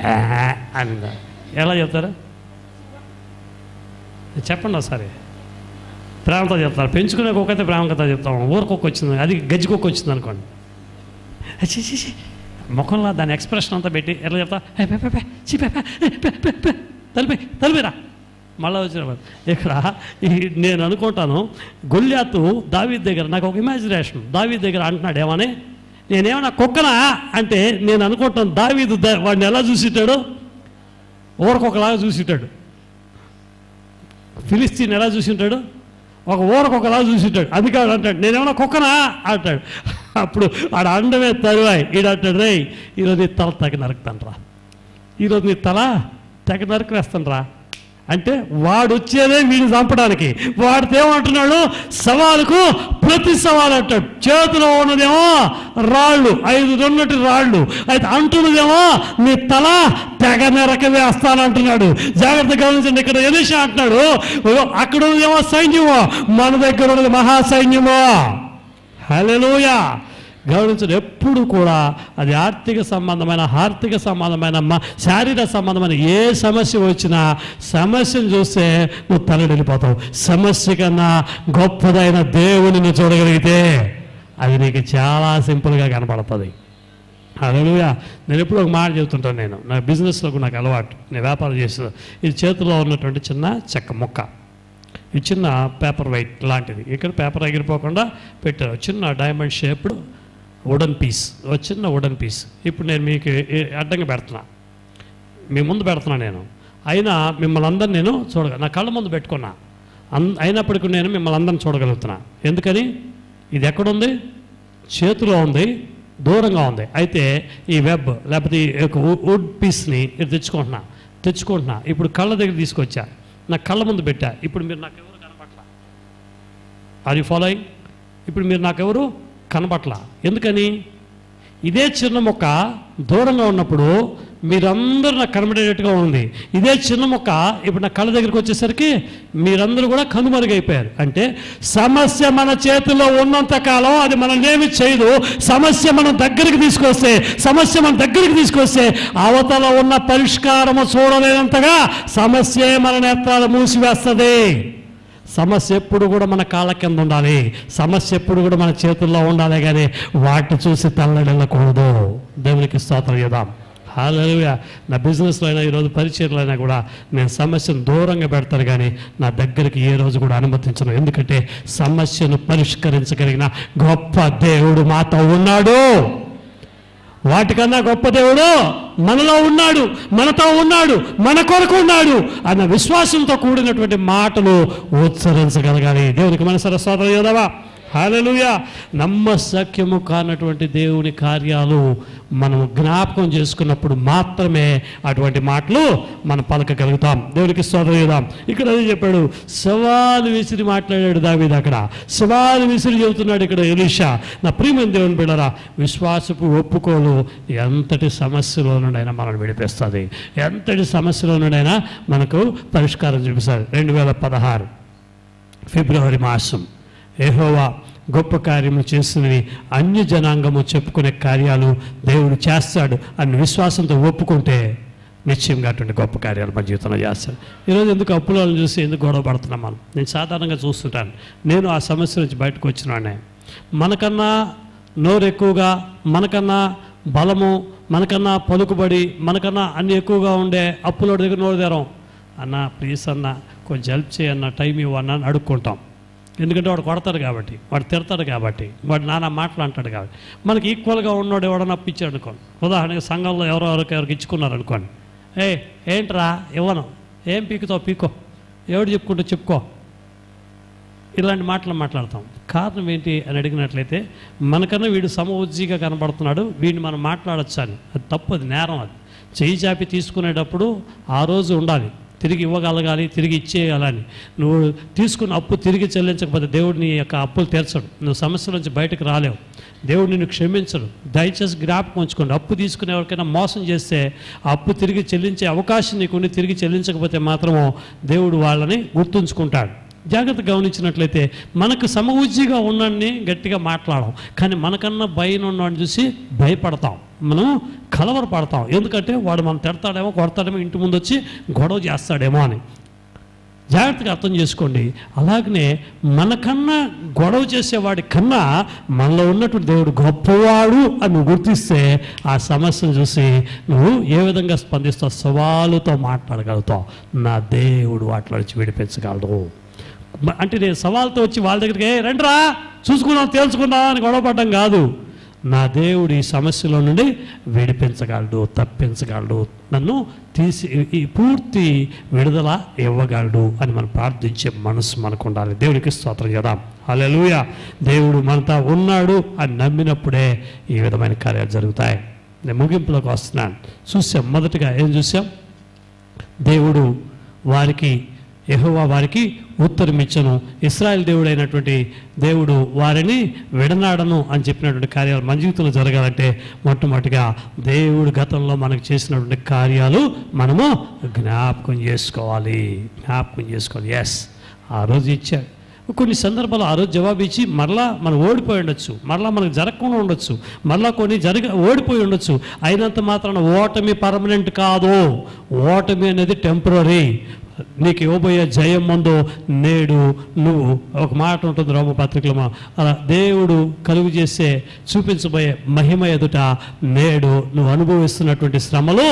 అని ఎలా చెప్తారు చెప్పండి ఒకసారి. ప్రేమతో చెప్తారు. పెంచుకునే కుక్క అయితే ప్రేమకథ చెప్తాం. ఊర కుక్క వచ్చింది, అది గజ్జి కుక్క వచ్చింది అనుకోండి, ముఖంలో దాని ఎక్స్ప్రెషన్ అంతా పెట్టి ఎట్లా చెప్తా, తలిపిరా మళ్ళీ వచ్చిన. ఇక్కడ నేను అనుకుంటాను, గొల్లియాతు దావీదు దగ్గర, నాకు ఒక ఇమాజినేషన్, దావీదు దగ్గర అంటున్నాడు ఏమని, నేనేమన్నా కుక్కనా అంటే నేను అనుకుంటాను దావీదు వాడిని ఎలా చూసిటాడు, ఊరకొకలాగా చూసిటాడు. ఫిలిస్తీన్ ఎలా చూసింటాడు, ఒక ఊరకొకలాగా చూసింటాడు. అందుకే వాడు అంటాడు నేనేమన్నా కుక్కనా అంటాడు. అప్పుడు ఆడ అండమే తరువాయి ఈడంటాడు, రే ఈరోజు నీ తల తెగ నరుకుతాను రా, ఈరోజు నీ తల తెగ నరుకునేస్తాను రా అంటే, వాడు వచ్చేదే వీడిని చంపడానికి. వాడితో ఏమంటున్నాడు, సవాలుకు ప్రతి సవాలు అంటాడు. చేతిలో ఉన్నదేమో రాళ్ళు, 5 ఉన్నట్టు రాళ్ళు, అయితే అంటున్నదేమో నీ తల తెగ నరక వేస్తానంటున్నాడు. జాగ్రత్తగా గమనించండి. ఇక్కడ ఎలీషా అంటున్నాడు, అక్కడ ఉన్నదేమో సైన్యమో, మన దగ్గర ఉన్నది మహాసైన్యమో. హల్లెలూయా. గమనించండి, ఎప్పుడు కూడా అది ఆర్థిక సంబంధమైన శారీరక సంబంధమైన ఏ సమస్య వచ్చినా సమస్యను చూస్తే నువ్వు తలడిల్లిపోతావు. సమస్య కన్నా గొప్పదైన దేవుని చూడగలిగితే అది నీకు చాలా సింపుల్గా కనపడుతుంది. హల్లెలూయా. నేను ఎప్పుడు ఒక మాట చెబుతుంటాను, నేను నా బిజినెస్లో నాకు అలవాటు, నేను వ్యాపారం చేసిన, ఇది చేతిలో ఉన్నటువంటి చిన్న చెక్క ముక్క, ఇది చిన్న పేపర్ వైట్ లాంటిది, ఇక్కడ పేపర్ ఎగిరిపోకుండా పెట్టారు, చిన్న డైమండ్ షేప్డ్ వుడన్ పీస్, ఒక చిన్న వుడన్ పీస్. ఇప్పుడు నేను మీకు అడ్డంగా పెడుతున్నా, మీ ముందు పెడుతున్నా నేను, అయినా మిమ్మల్ని అందరిని నేను నా కళ్ళ ముందు పెట్టుకున్నా, అయినప్పటికీ నేను మిమ్మల్ని అందరిని చూడగలుగుతున్నా. ఎందుకని? ఇది ఎక్కడుంది? చేతిలో ఉంది, దూరంగా ఉంది. అయితే ఈ వెబ్ లేకపోతే ఈ వుడ్ పీస్ని తెచ్చుకుంటున్నా, ఇప్పుడు కళ్ళ దగ్గర తీసుకొచ్చా, నా కళ్ళ ముందు పెట్టా, ఇప్పుడు మీరు నాకు ఎవరు కనపట్లా. Are you following? ఇప్పుడు మీరు నాకెవరు కనపట్లా. ఎందుకని? ఇదే చిన్న మొక్క దూరంగా ఉన్నప్పుడు మీరందరూ నాకు కనబడేటట్టుగా ఉంది. ఇదే చిన్న మొక్క ఇప్పుడు నా కళ్ళ దగ్గరికి వచ్చేసరికి మీరందరూ కూడా కనుమరుగైపోయారు. అంటే సమస్య మన చేతిలో ఉన్నంత కాలం అది మనల్నేమి చేయదు. సమస్య మన దగ్గరికి తీసుకొస్తే అవతల ఉన్న పరిష్కారము చూడలేనంతగా సమస్యే మన నేత్రాలు మూసివేస్తుంది. సమస్య ఎప్పుడు కూడా మన కాళ్ళ కింద ఉండాలి, సమస్య ఎప్పుడు కూడా మన చేతుల్లో ఉండాలి, కానీ వాటిని చూసి తల్లడిల్లకూడదు. దేవునికి స్తోత్రం చేద్దాం. హల్లెలూయా. నా బిజినెస్లో అయినా ఈరోజు పరిచయంలో అయినా కూడా నేను సమస్యను దూరంగా పెడతాను, కానీ నా దగ్గరికి ఏ రోజు కూడా అనుమతించను. ఎందుకంటే సమస్యను పరిష్కరించగలిగిన గొప్ప దేవుడు మాతో ఉన్నాడు. వాటికన్నా గొప్ప దేవుడు మనలో ఉన్నాడు, మనతో ఉన్నాడు, మన కొరకు ఉన్నాడు అన్న విశ్వాసంతో కూడినటువంటి మాటలు ఉచ్చరించగలగాలి. దేవునికి మనసారా స్తోత్రం చేద్దామా? హల్లెలూయా. నమ్మశక్యము కానటువంటి దేవుని కార్యాలు మనం జ్ఞాపకం చేసుకున్నప్పుడు మాత్రమే అటువంటి మాటలు మనం పలకగలుగుతాం. దేవునికి స్తోత్రం చేద్దాం. ఇక్కడ అదే చెప్పాడు, సవాలు విసిరి మాట్లాడాడు దావీదు, అక్కడ సవాలు విసిరి చెబుతున్నాడు ఇక్కడ ఎలీషా. నా ప్రియమైన దేవుని బిడ్డలారా, విశ్వాసపు ఒప్పుకోలు ఎంతటి సమస్యలో నుండైనా మనల్ని విడిపిస్తుంది, ఎంతటి సమస్యలో నుండైనా మనకు పరిష్కారం చూపిస్తుంది. 2016 ఫిబ్రవరి మాసం యెహోవా గొప్ప కార్యము చేస్తున్నది, అన్య జనాంగము చెప్పుకునే కార్యాలు దేవుడు చేస్తాడు అని విశ్వాసంతో ఒప్పుకుంటే నిశ్చయంగా అటువంటి గొప్ప కార్యాలు మన జీవితంలో చేస్తాడు. ఈరోజు ఎందుకు అప్పులను చూసి ఎందుకు గొడవ పడుతున్నాం మనం? నేను సాధారణంగా చూస్తుంటాను. నేను ఆ సమస్య నుంచి బయటకు వచ్చినానే. మనకన్నా నోరు ఎక్కువగా, మనకన్నా బలము, మనకన్నా పలుకుబడి, మనకన్నా అన్ని ఎక్కువగా ఉండే అప్పుల దగ్గర నోరు తెరం, అన్న ప్లీజ్ అన్న కొంచెం హెల్ప్ చేయన్న, టైం ఇవ్వన్నా అని అడుక్కుంటాం. ఎందుకంటే వాడు కొడతాడు కాబట్టి, వాడు తిడతాడు కాబట్టి, వాడు నానా మాటలు అంటాడు కాబట్టి. మనకి ఈక్వల్గా ఉన్నాడు ఎవడన్నా అప్పించాడు అనుకోండి, ఉదాహరణకి సంఘంలో ఎవరికి ఇచ్చుకున్నారనుకోండి, ఏంట్రా ఇవ్వను, ఏం పీకో, ఎవడు చెప్పుకో, ఇలాంటి మాటలు మాట్లాడతాం. కారణం ఏంటి అని అడిగినట్లయితే, మనకన్నా వీడు సమఉజ్జీగా కనబడుతున్నాడు, వీడిని మనం మాట్లాడచ్చు అని. అది తప్పు, అది నేరం. అది చేయి చాపి తీసుకునేటప్పుడు ఆ రోజు ఉండాలి, తిరిగి ఇవ్వగలగాలి, తిరిగి ఇచ్చేయాలని. నువ్వు తీసుకున్న అప్పు తిరిగి చెల్లించకపోతే దేవుడు నీ యొక్క అప్పులు తీర్చడు, నువ్వు సమస్య నుంచి బయటకు రాలేవు, దేవుడు నిన్ను క్షమించడు. దయచేసి జ్ఞాపకం ఉంచుకోండి, అప్పు తీసుకునే ఎవరికైనా మోసం చేస్తే ఆ అప్పు తిరిగి చెల్లించే అవకాశం నీకుండి తిరిగి చెల్లించకపోతే మాత్రము దేవుడు వాళ్ళని గుర్తుంచుకుంటాడు. జాగ్రత్త గమనించినట్లయితే మనకు సమఉజ్జీగా ఉన్నన్ని గట్టిగా మాట్లాడడం, కానీ మనకన్నా భయం ఉన్నవాడిని చూసి భయపడతాం, మనం కలవరపడతాం. ఎందుకంటే వాడు మనం తిడతాడేమో, కొడతాడేమో, ఇంటి ముందు వచ్చి గొడవ చేస్తాడేమో అని. జాగ్రత్తగా అర్థం చేసుకోండి. అలాగనే మనకన్నా గొడవ చేసేవాడి కన్నా మనలో ఉన్నటువంటి దేవుడు గొప్పవాడు అని నువ్వు గుర్తిస్తే ఆ సమస్యను చూసి నువ్వు ఏ విధంగా స్పందిస్తావు? సవాలుతో మాట్లాడగలుగుతావు. నా దేవుడు వాటిలో వచ్చి విడిపించగలడు. అంటే నేను సవాల్తో వచ్చి వాళ్ళ దగ్గరికి రండిరా చూసుకుందాం, తేల్చుకుందాం అని గొడవపడడం కాదు. నా దేవుడు ఈ సమస్యలో నుండి విడిపించగలడు, తప్పించగలడు, నన్ను తీసి ఈ పూర్తి విడుదల ఇవ్వగలడు అని మనం ప్రార్థించే మనసు మనకు ఉండాలి. దేవునికి స్తోత్రం చేద్దాం. హల్లెలూయా. దేవుడు మనతో ఉన్నాడు అని నమ్మినప్పుడే ఈ విధమైన కార్యాలు జరుగుతాయి. నేను ముగింపులోకి వస్తున్నాను. చూసాం, మొదటిగా ఏం చూసాం? దేవుడు యెహోవా వారికి ఉత్తరం ఇచ్చను, ఇశ్రాయేలు దేవుడు అయినటువంటి దేవుడు వారిని విడనాడను అని చెప్పినటువంటి కార్యాలు మన జీవితంలో జరగాలంటే మొట్టమొదటిగా దేవుడు గతంలో మనకు చేసినటువంటి కార్యాలు మనము జ్ఞాపకం చేసుకోవాలి. ఎస్, ఆ రోజు ఇచ్చాడు. కొన్ని సందర్భాలు ఆ రోజు జవాబు ఇచ్చి మరలా మనం ఓడిపోయి ఉండొచ్చు, మరలా మనకు జరగకుండా ఉండొచ్చు, మరలా కొన్ని ఓడిపోయి ఉండొచ్చు. అయినంత మాత్రాన ఓటమి పర్మనెంట్ కాదు. ఓటమి అనేది టెంపరరీ. నీకు ఇవ్వబోయే జయం ముందు నేడు నువ్వు, ఒక మాట ఉంటుంది రోమపత్రికలో, అలా దేవుడు కలుగు చేసే చూపించబోయే మహిమ ఎదుట నేడు నువ్వు అనుభవిస్తున్నటువంటి శ్రమలు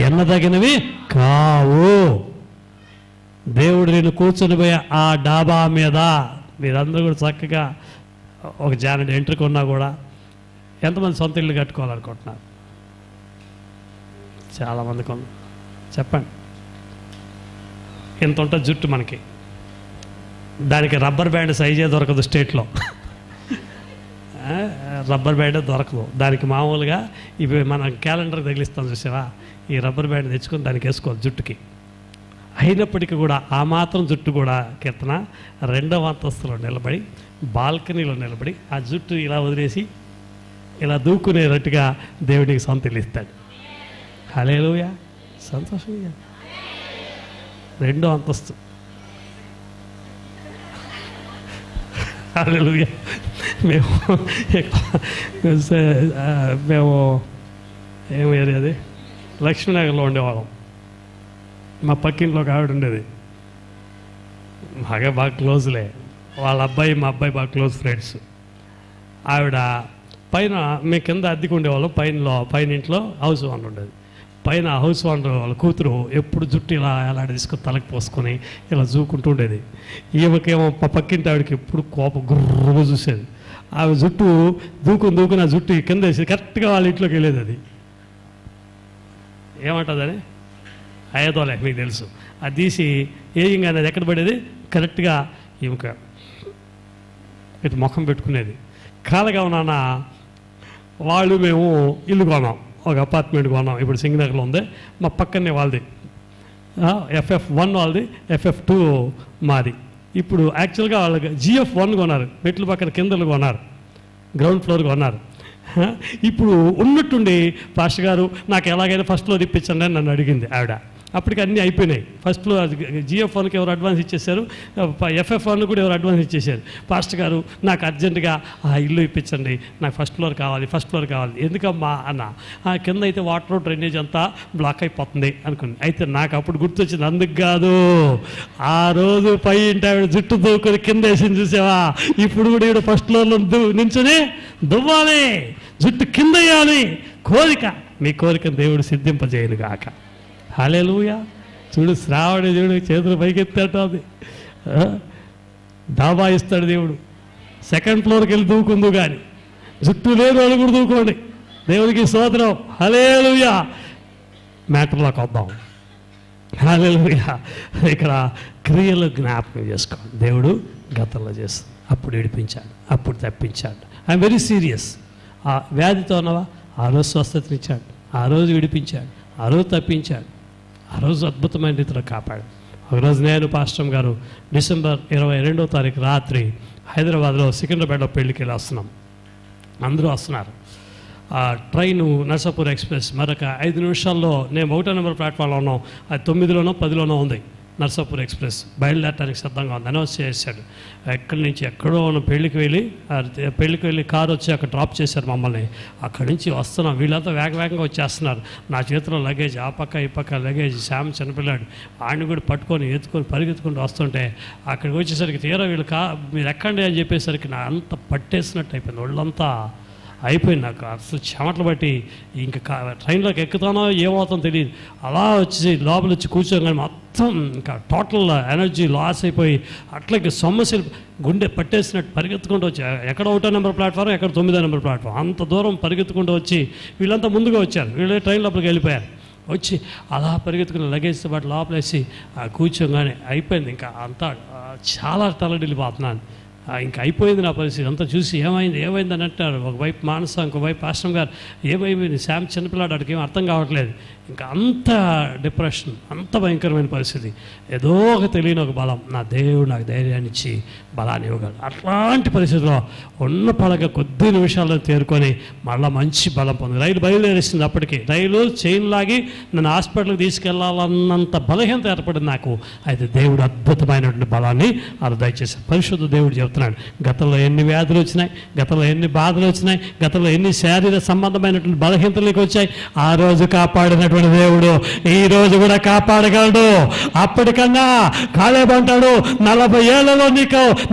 ఎన్నదగినవి కావు. దేవుడు నేను కూర్చొని పోయే ఆ డాబా మీద మీరందరూ కూడా చక్కగా ఒక జానెట్ ఎంట్రీ కొన్నా కూడా ఎంతమంది సొంత ఇల్లు కట్టుకోవాలనుకుంటున్నారు? చాలామంది కొన్నా. చెప్పండి, ఎంత ఉంటుంది జుట్టు మనకి? దానికి రబ్బర్ బ్యాండ్ సైజే దొరకదు స్టేట్లో. రబ్బర్ బ్యాండే దొరకదు దానికి. మామూలుగా ఇవి మనం క్యాలెండర్ తగిలిస్తాం చూసావా, ఈ రబ్బర్ బ్యాండ్ తెచ్చుకొని దానికి వేసుకోవాలి జుట్టుకి. అయినప్పటికీ కూడా ఆ మాత్రం జుట్టు కూడా కీర్తన 2వ అంతస్తులో నిలబడి, బాల్కనీలో నిలబడి ఆ జుట్టు ఇలా వదిలేసి ఇలా దూకునేటట్టుగా దేవుడికి సొంత ఇల్లు ఇస్తాడు. హల్లెలూయా, సంతోషంగా. 2వ అంతస్తు. హల్లెలూయా. మేము ఏం ఏరియా అది, లక్ష్మీనగర్లో ఉండేవాళ్ళం. మా పక్కింట్లో ఒక ఆవిడ ఉండేది, బాగా క్లోజ్లే. వాళ్ళ అబ్బాయి మా అబ్బాయి బాగా క్లోజ్ ఫ్రెండ్స్. ఆవిడ పైన, మీ కింద అద్దెకు ఉండేవాళ్ళం, పైన ఇంట్లో హౌస్ ఓనర్ ఉండేది. పైన హౌస్ ఓనర్ వాళ్ళ కూతురు ఎప్పుడు జుట్టు ఇలా తీసుకొని తలకు పోసుకొని ఇలా జూకుంటూ ఉండేది. ఈమెకేమో మా పక్కింటి ఆవిడకి ఎప్పుడు కోపం గుర్రుగా చూసేది. ఆమె జుట్టు దూకుని ఆ జుట్టు కింద వేసి కరెక్ట్గా వాళ్ళ ఇంట్లోకి వెళ్ళేది. అది ఏమంటుందని అయ్యేదోలే, మీకు తెలుసు. అది తీసి ఏయింగ్ అనేది ఎక్కడ పడేది, కరెక్ట్గా ఈమెక ఇటు ముఖం పెట్టుకునేది. కాలగా ఉన్నానా వాళ్ళు మేము ఇల్లు కొన్నాం, ఒక అపార్ట్మెంట్ కొన్నాం. ఇప్పుడు సింగనగర్లో ఉంది. మా పక్కనే వాళ్ళది, FF1 వాళ్ళది, FF2 మాది. ఇప్పుడు యాక్చువల్గా వాళ్ళకి GF1 కొన్నారు, మెట్లు పక్కన కిందలు కొన్నారు, గ్రౌండ్ ఫ్లోర్ కొన్నారు. ఇప్పుడు ఉన్నట్టుండి పాస్టర్ గారు నాకు ఎలాగైనా ఫస్ట్ ఫ్లోర్ ఇప్పించండి అని నన్ను అడిగింది ఆవిడ. అప్పటికి అన్నీ అయిపోయినాయి. ఫస్ట్ ఫ్లోర్ GF1కి ఎవరు అడ్వాన్స్ ఇచ్చేశారు, FF1 కూడా ఎవరు అడ్వాన్స్ ఇచ్చేశారు. పాస్టర్ గారు నాకు అర్జెంటుగా ఆ ఇల్లు ఇప్పించండి, నాకు ఫస్ట్ ఫ్లోర్ కావాలి. ఎందుకమ్మా అన్న, కింద అయితే వాటర్ డ్రైనేజ్ అంతా బ్లాక్ అయిపోతుంది అనుకుంది. అయితే నాకు అప్పుడు గుర్తొచ్చింది, అందుకు కాదు, ఆ రోజు పై ఇంటి ఆవిడ జుట్టు దూకొని కింద వేసింది చూసావా, ఇప్పుడు కూడా ఈవిడ ఫస్ట్ ఫ్లోర్లో నించుని దువ్వాలి, జుట్టు కింద వేయాలి. కోరిక, మీ కోరికను దేవుడు సిద్ధింపజేయను గాక. హల్లెలూయా. చూడు, శ్రావణి చూడు చేతులు పైకెత్తాడు, డాబా ఇస్తాడు దేవుడు. 2nd ఫ్లోర్కి వెళ్ళి దూకుందు కానీ, జుట్టు లేదు వాళ్ళు కూడా దూకోండి. దేవుడికి స్తోత్రం. హల్లెలూయా. మ్యాటర్లోకి వద్దాం. హల్లెలూయా. ఇక్కడ క్రియలు జ్ఞాపకం చేసుకోండి. దేవుడు గతంలో చేస్తాడు, అప్పుడు ఏడిపించాడు, అప్పుడు తప్పించాడు. I'm very serious. ఆ వ్యాధితో ఉన్నవా, ఆ రోజు స్వస్థతనిచ్చాడు, ఆ రోజు విడిపించాడు, ఆ రోజు తప్పించాడు, ఆ రోజు అద్భుతమైన రీతిలో కాపాడు. ఒకరోజు నేను పాస్టర్ గారు డిసెంబర్ 22వ తారీఖు రాత్రి హైదరాబాద్లో సికింద్రాబాద్లో పెళ్ళికి వెళ్ళి వస్తున్నాం. అందరూ వస్తున్నారు. ఆ ట్రైను నర్సాపూర్ ఎక్స్ప్రెస్ మరొక 5 నిమిషాల్లో, నేను 1వ నెంబర్ ప్లాట్ఫామ్లో ఉన్నాం, అది 9లోనో 10లోనో ఉంది. నర్సాపూర్ ఎక్స్ప్రెస్ బయలుదేరడానికి సిద్ధంగా ఉంది. అనౌన్స్ చేశాడు. ఎక్కడి నుంచి ఎక్కడో ఉన్న పెళ్ళికి వెళ్ళి కారు వచ్చి అక్కడ డ్రాప్ చేశారు మమ్మల్ని. అక్కడి నుంచి వస్తున్నాం, వీళ్ళంతా వేగంగా వచ్చేస్తున్నారు. నా చేతిలో లగేజ్, ఆ పక్క ఈ పక్క లగేజ్. శామ్ చిన్నపిల్లాడు, వాడిని కూడా పట్టుకొని పరిగెత్తుకుంటూ వస్తుంటే అక్కడికి వచ్చేసరికి తీరా వీళ్ళు మీరు ఎక్కండి అని చెప్పేసరికి నా అంత పట్టేసినట్టు అయిపోయింది, ఒళ్ళంతా అయిపోయింది. నాకు అసలు చెమటలు బట్టి ఇంకా ట్రైన్లోకి ఎక్కుతానో ఏమవుతుందో తెలియదు. అలా వచ్చి లోపల వచ్చి కూర్చోగానే మొత్తం ఇంకా టోటల్ ఎనర్జీ లాస్ అయిపోయి అట్లాగే సమస్యలు గుండె పట్టేసినట్టు పరిగెత్తుకుంటూ వచ్చి, ఎక్కడ 1వ నెంబర్ ప్లాట్ఫామ్, ఎక్కడ 9వ నెంబర్ ప్లాట్ఫామ్, అంత దూరం పరిగెత్తుకుంటూ వచ్చి వీళ్ళంతా ముందుగా వచ్చారు. వీళ్ళే ట్రైన్ లోపలికి వెళ్ళిపోయారు. వచ్చి అలా పరిగెత్తుకుని లగేజ్తో పాటు లోపలేసి కూర్చోగానే అయిపోయింది. ఇంకా అంతా చాలా తలడిల్లిపోతున్నాను. ఇంకా అయిపోయింది నా పరిస్థితి. అంతా చూసి ఏమైంది అని అంటారు. ఒకవైపు మానస, ఇంకోవైపు పాస్టర్ గారు, ఏమైపోయింది శామ్ చిన్నపిల్లాడు, వాడికి ఏం అర్థం కావట్లేదు. ఇంకా అంత డిప్రెషన్, అంత భయంకరమైన పరిస్థితి. ఏదో ఒక తెలియని ఒక బలం, నా దేవుడు నాకు ధైర్యాన్ని ఇచ్చి బలాన్ని ఇవ్వగలడు. అట్లాంటి పరిస్థితిలో ఉన్న పడక కొద్ది నిమిషాల్లో తేరుకొని మళ్ళీ మంచి బలం పొంది రైలు బయలుదేరేసింది. అప్పటికి రైలు చైన్ లాగి నన్ను హాస్పిటల్కి తీసుకెళ్లాలన్నంత బలహీనత ఏర్పడింది నాకు. అయితే దేవుడు అద్భుతమైనటువంటి బలాన్ని అలా దయచేసి పరిశుద్ధ దేవుడు చెబుతున్నాడు. గతంలో ఎన్ని వ్యాధులు వచ్చినాయి, గతంలో ఎన్ని బాధలు వచ్చినాయి, గతంలో ఎన్ని శారీరక సంబంధమైనటువంటి బలహీనతలకు వచ్చాయి, ఆ రోజు కాపాడినటువంటి కాపాడినటువంటి దేవుడు ఈ రోజు కూడా కాపాడగలడు. అప్పటికన్నా కాలేబు అంటాడు, 40 ఏళ్లలో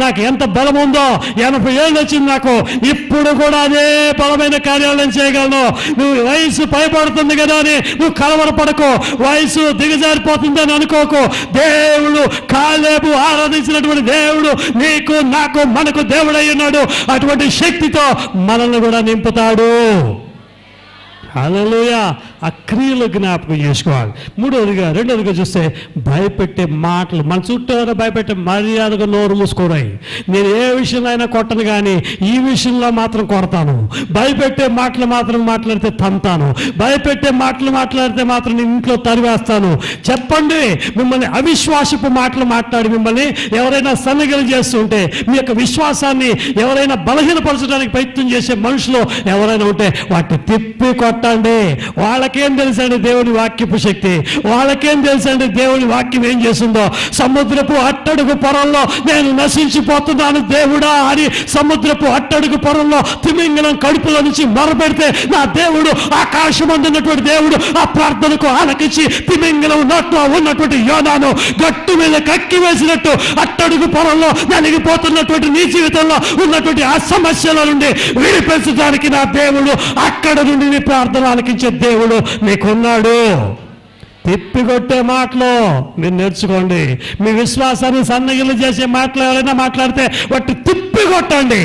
నాకు ఎంత బలం ఉందో, 80 ఏళ్ళు వచ్చింది నాకు, ఇప్పుడు కూడా అదే బలమైన కార్యాలను చేయగలను. నువ్వు వయసు పైపడుతుంది కదా అని నువ్వు కలవరపడకు, వయసు దిగజారిపోతుందని అనుకోకు. దేవుడు కాలేబు ఆరాధించినటువంటి దేవుడు నీకు నాకు మనకు దేవుడై ఉన్నాడు. అటువంటి శక్తితో మనల్ని కూడా నింపుతాడు. హల్లెలూయా. ఆ క్రియలు జ్ఞాపకం చేసుకోవాలి. రెండోదిగా చూస్తే భయపెట్టే మాటలు, మన చుట్టూ భయపెట్టే మర్యాదగా నోరు మూసుకోరాయి. నేను ఏ విషయంలో అయినా కొట్టను, కానీ ఈ విషయంలో మాత్రం కొడతాను. భయపెట్టే మాటలు మాత్రం మాట్లాడితే తంతాను. భయపెట్టే మాటలు మాట్లాడితే మాత్రం నేను ఇంట్లో తరివేస్తాను. చెప్పండి, మిమ్మల్ని అవిశ్వాసపు మాటలు మాట్లాడి మిమ్మల్ని ఎవరైనా సన్నగిలు చేస్తుంటే, మీ యొక్క విశ్వాసాన్ని ఎవరైనా బలహీనపరచడానికి ప్రయత్నం చేసే మనుషులు ఎవరైనా ఉంటే వాటిని తిప్పి కొట్టండి. వాళ్ళకేం తెలుసండి దేవుని వాక్యపు శక్తి, వాళ్ళకేం తెలుసండి దేవుని వాక్యం ఏం చేస్తుందో. సముద్రపు అట్టడుగు పొరల్లో నేను నశించిపోతున్నాను దేవుడా అని సముద్రపు అట్టడుగు పొరల్లో తిమింగలం కడుపులో నుంచి మొరపెడితే నా దేవుడు ఆకాశం అందున్నటువంటి దేవుడు ఆ ప్రార్థనకు ఆలకించి తిమింగలం నోట్లో ఉన్నటువంటి యోనాను గట్టు మీద కక్కి వేసినట్టు అట్టడుగు పొరల్లో నలిగిపోతున్నటువంటి నీ జీవితంలో ఉన్నటువంటి ఆ సమస్యల నుండి విడిపించడానికి నా దేవుడు అక్కడ నుండి నీ ప్రార్థన ఆలకించే దేవుడు నీకున్నాడు. తిప్పికొట్టే మాటలు మీరు నేర్చుకోండి. మీ విశ్వాసాన్ని సన్నగిలు చేసే మాటలు ఎవరైనా మాట్లాడితే వాటి తిప్పికొట్టండి.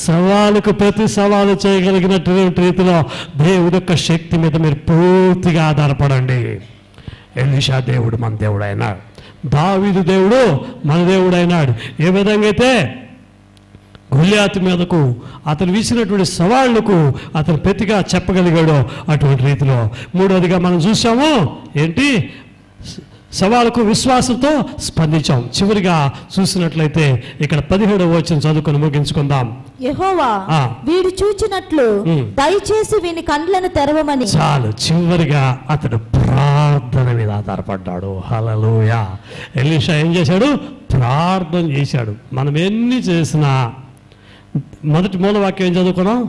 సవాలుకు ప్రతి సవాలు చేయగలిగినటువంటి రీతిలో దేవుడి యొక్క శక్తి మీద మీరు పూర్తిగా ఆధారపడండి. ఎలీషా దేవుడు మన దేవుడు అయినాడు, దావీదు దేవుడు మన దేవుడు అయినాడు. ఏ విధంగా అయితే గొల్యాతు మీదకు అతను విసినటువంటి సవాళ్లకు అతను ప్రతిగా చెప్పగలిగాడు, అటువంటి రీతిలో. మూడవదిగా మనం చూసాము ఏంటి, సవాలుకు విశ్వాసంతో స్పందించాం. చివరిగా చూసినట్లయితే ఇక్కడ 17వ వచనం చదువుకొని ముగించుకుందాం. యెహోవా వీడు చూచినట్లు దయచేసి వీని కండ్లను తెరవమని. చాలు, చివరిగా అతడు ప్రార్థన మీద ఆధారపడ్డాడు. హల్లెలూయా. ఎలీషా ఏం చేశాడు? ప్రార్థన చేశాడు. మనం ఎన్ని చేసినా మొదటి మూలవాక్యం ఏం చదువుకున్నాం?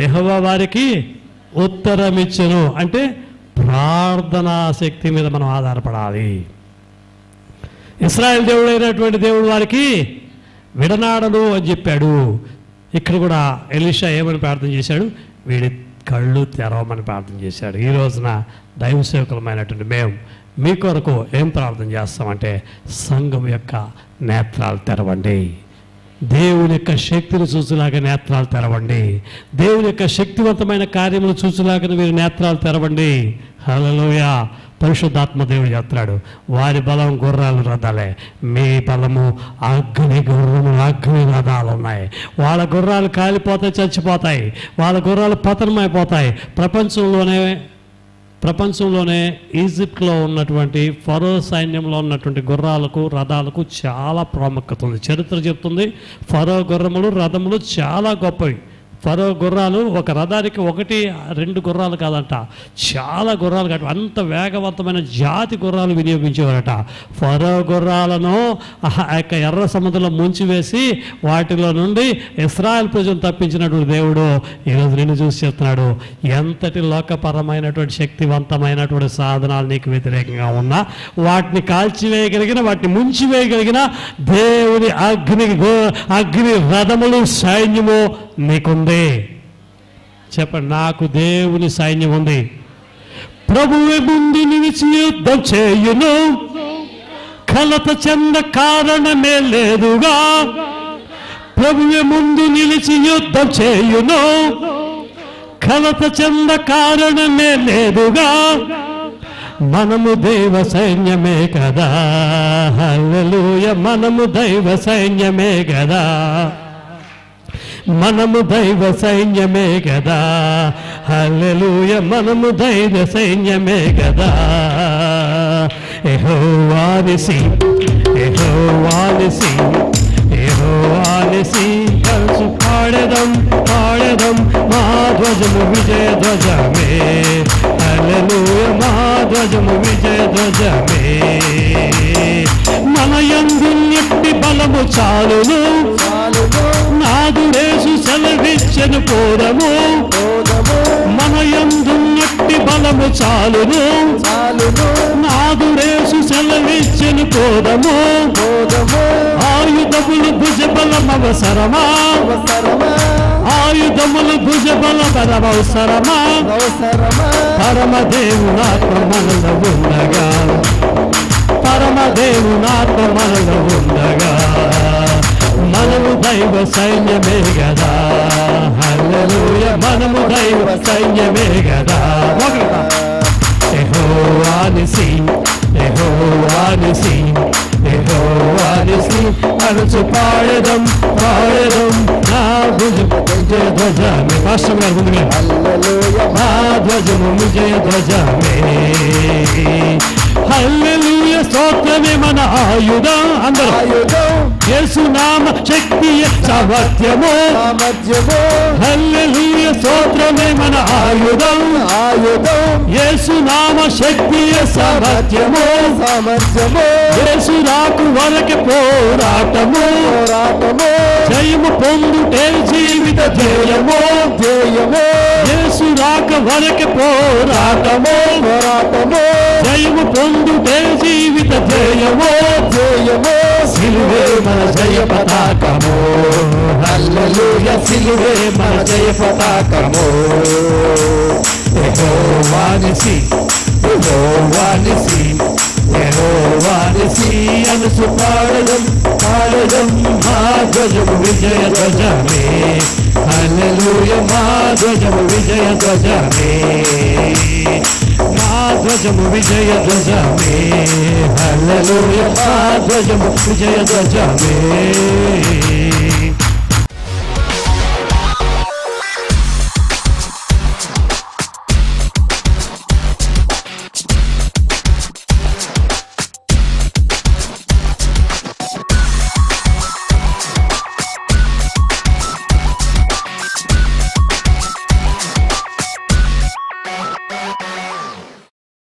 యెహోవా వారికి ఉత్తరం ఇచ్చెను అంటే ప్రార్థనా శక్తి మీద మనం ఆధారపడాలి. ఇశ్రాయేలు దేవుడు అయినటువంటి దేవుడు వారికి విడనాడను అని చెప్పాడు. ఇక్కడ కూడా ఎలీషా ఏమని ప్రార్థన చేశాడు? వీడి కళ్ళు తెరవమని ప్రార్థన చేశాడు. ఈ రోజున దైవ సేవకులమైనటువంటి మేము మీ కొరకు ఏం ప్రార్థన చేస్తామంటే, సంఘం యొక్క నేత్రాలు తెరవండి, దేవుని యొక్క శక్తిని చూసేలాగా నేత్రాలు తెరవండి, దేవుని యొక్క శక్తివంతమైన కార్యములు చూసేలాగా మీరు నేత్రాలు తెరవండి. హల్లెలూయా. పరిశుద్ధాత్మ దేవుడు చెప్తాడు, వారి బలం గుర్రాలు రథాలే, మీ బలము అగ్ని గుర్రము అగ్ని రథాలు ఉన్నాయి. వాళ్ళ గుర్రాలు కాలిపోతాయి, చచ్చిపోతాయి, వాళ్ళ గుర్రాలు పతనమైపోతాయి. ప్రపంచంలోనే ఈజిప్ట్లో ఉన్నటువంటి ఫరో సైన్యంలో ఉన్నటువంటి గుర్రాలకు రథాలకు చాలా ప్రాముఖ్యత ఉంది. చరిత్ర చెప్తుంది ఫరో గుర్రములు రథములు చాలా గొప్పవి. ఫరో గుర్రాలు ఒక రథానికి 1-2 గుర్రాలు కాదంట, చాలా గుర్రాలు కాదు. అంత వేగవంతమైన జాతి గుర్రాలు వినియోగించేవారట. ఫరో గుర్రాలను యొక్క ఎర్ర సముద్రంలో ముంచివేసి వాటిలో నుండి ఇశ్రాయేల్ ప్రజలను తప్పించినటువంటి దేవుడు ఈరోజు నిన్ను చూసి చెప్తున్నాడు, ఎంతటి లోకపరమైనటువంటి శక్తివంతమైనటువంటి సాధనాలు నీకు వ్యతిరేకంగా ఉన్నా వాటిని కాల్చివేయగలిగిన, వాటిని ముంచివేయగలిగిన దేవుని అగ్ని రథములు సైన్యము నీకుంది. చెప్పండి, నాకు దేవుని సైన్యం ఉంది. ప్రభువే ముందు నిలిచి యుద్ధం చేయును, కలత చెంద కారణమే లేదుగా. ప్రభువే ముందు నిలిచి యుద్ధం చేయును, కలత చెంద కారణమే లేదుగా. మనము దైవ సైన్యమే కదా. హల్లెలూయా. మనము దైవ సైన్యమే కదా. మనము దైవ సైన్యమే కదా. హల్లెలూయా. మనము దైవ సైన్యమే కదా. యెహోవా నిసి, యెహోవా నిసి, యెహోవా నిసి. కలిసి పాడెదం పాడెదం మా ధ్వజము విజయ ధ్వజమే. హల్లెలూయా. మా ధ్వజము విజయ ధ్వజమే. మన యందు ఎట్టి బలము చాలును, నాదుడేసు సెలవిచ్చెను పోదము. మన యందు ఎట్టి బలము చాలును నాదురేసు సెలవిచ్చెను పోదము ఆయుధములు భుజబలం అవసరమా ఆయుధములు భుజబలం అవసరమా పరమదేవునాత్మ మనలో ఉండగా పరమదేవునాత్మ మనలో ఉండగా మనము దైవ సైన్యమే గదా హల్లెలూయా మనము దైవ సైన్యమే గదా యెహోవా నిసి యెహోవా నిసి యెహోవా నిసి అనుచు పాడెదం నా విజయ ధ్వజమే పాస్టర్ గారు ముందుగా నా ధ్వజము విజయ ధ్వజమే హల్లెలూయా స్తోత్రమే మన ఆయుధం అందరూ యేసు నామ శక్తి సామర్థ్యము హల్లెలూయా స్తోత్రమే మన ఆయుధం యేసు నామ శక్తి సామర్థ్యము యేసు రాకు వరకే పోరాటము జయము పొందుటే జీవిత ధ్యేయము యేసు రాక వరకే పోరాటము జయము పొందుటే జీవిత ధ్యేయము సిలువే మన జయ పతాకము హల్లెలూయా సిలువే మన జయ పతాకము యెహోవా నిసి యెహోవా నిసి యెహోవా నిసి అనుసు పాడెదం మా ధ్వజము విజయ ధ్వజమే హల్లెలూయా మా ధ్వజము విజయ ధ్వజమే మా ధ్వజము విజయ ధ్వజమే హల్లెలూయా మా ధ్వజము విజయ ధ్వజమే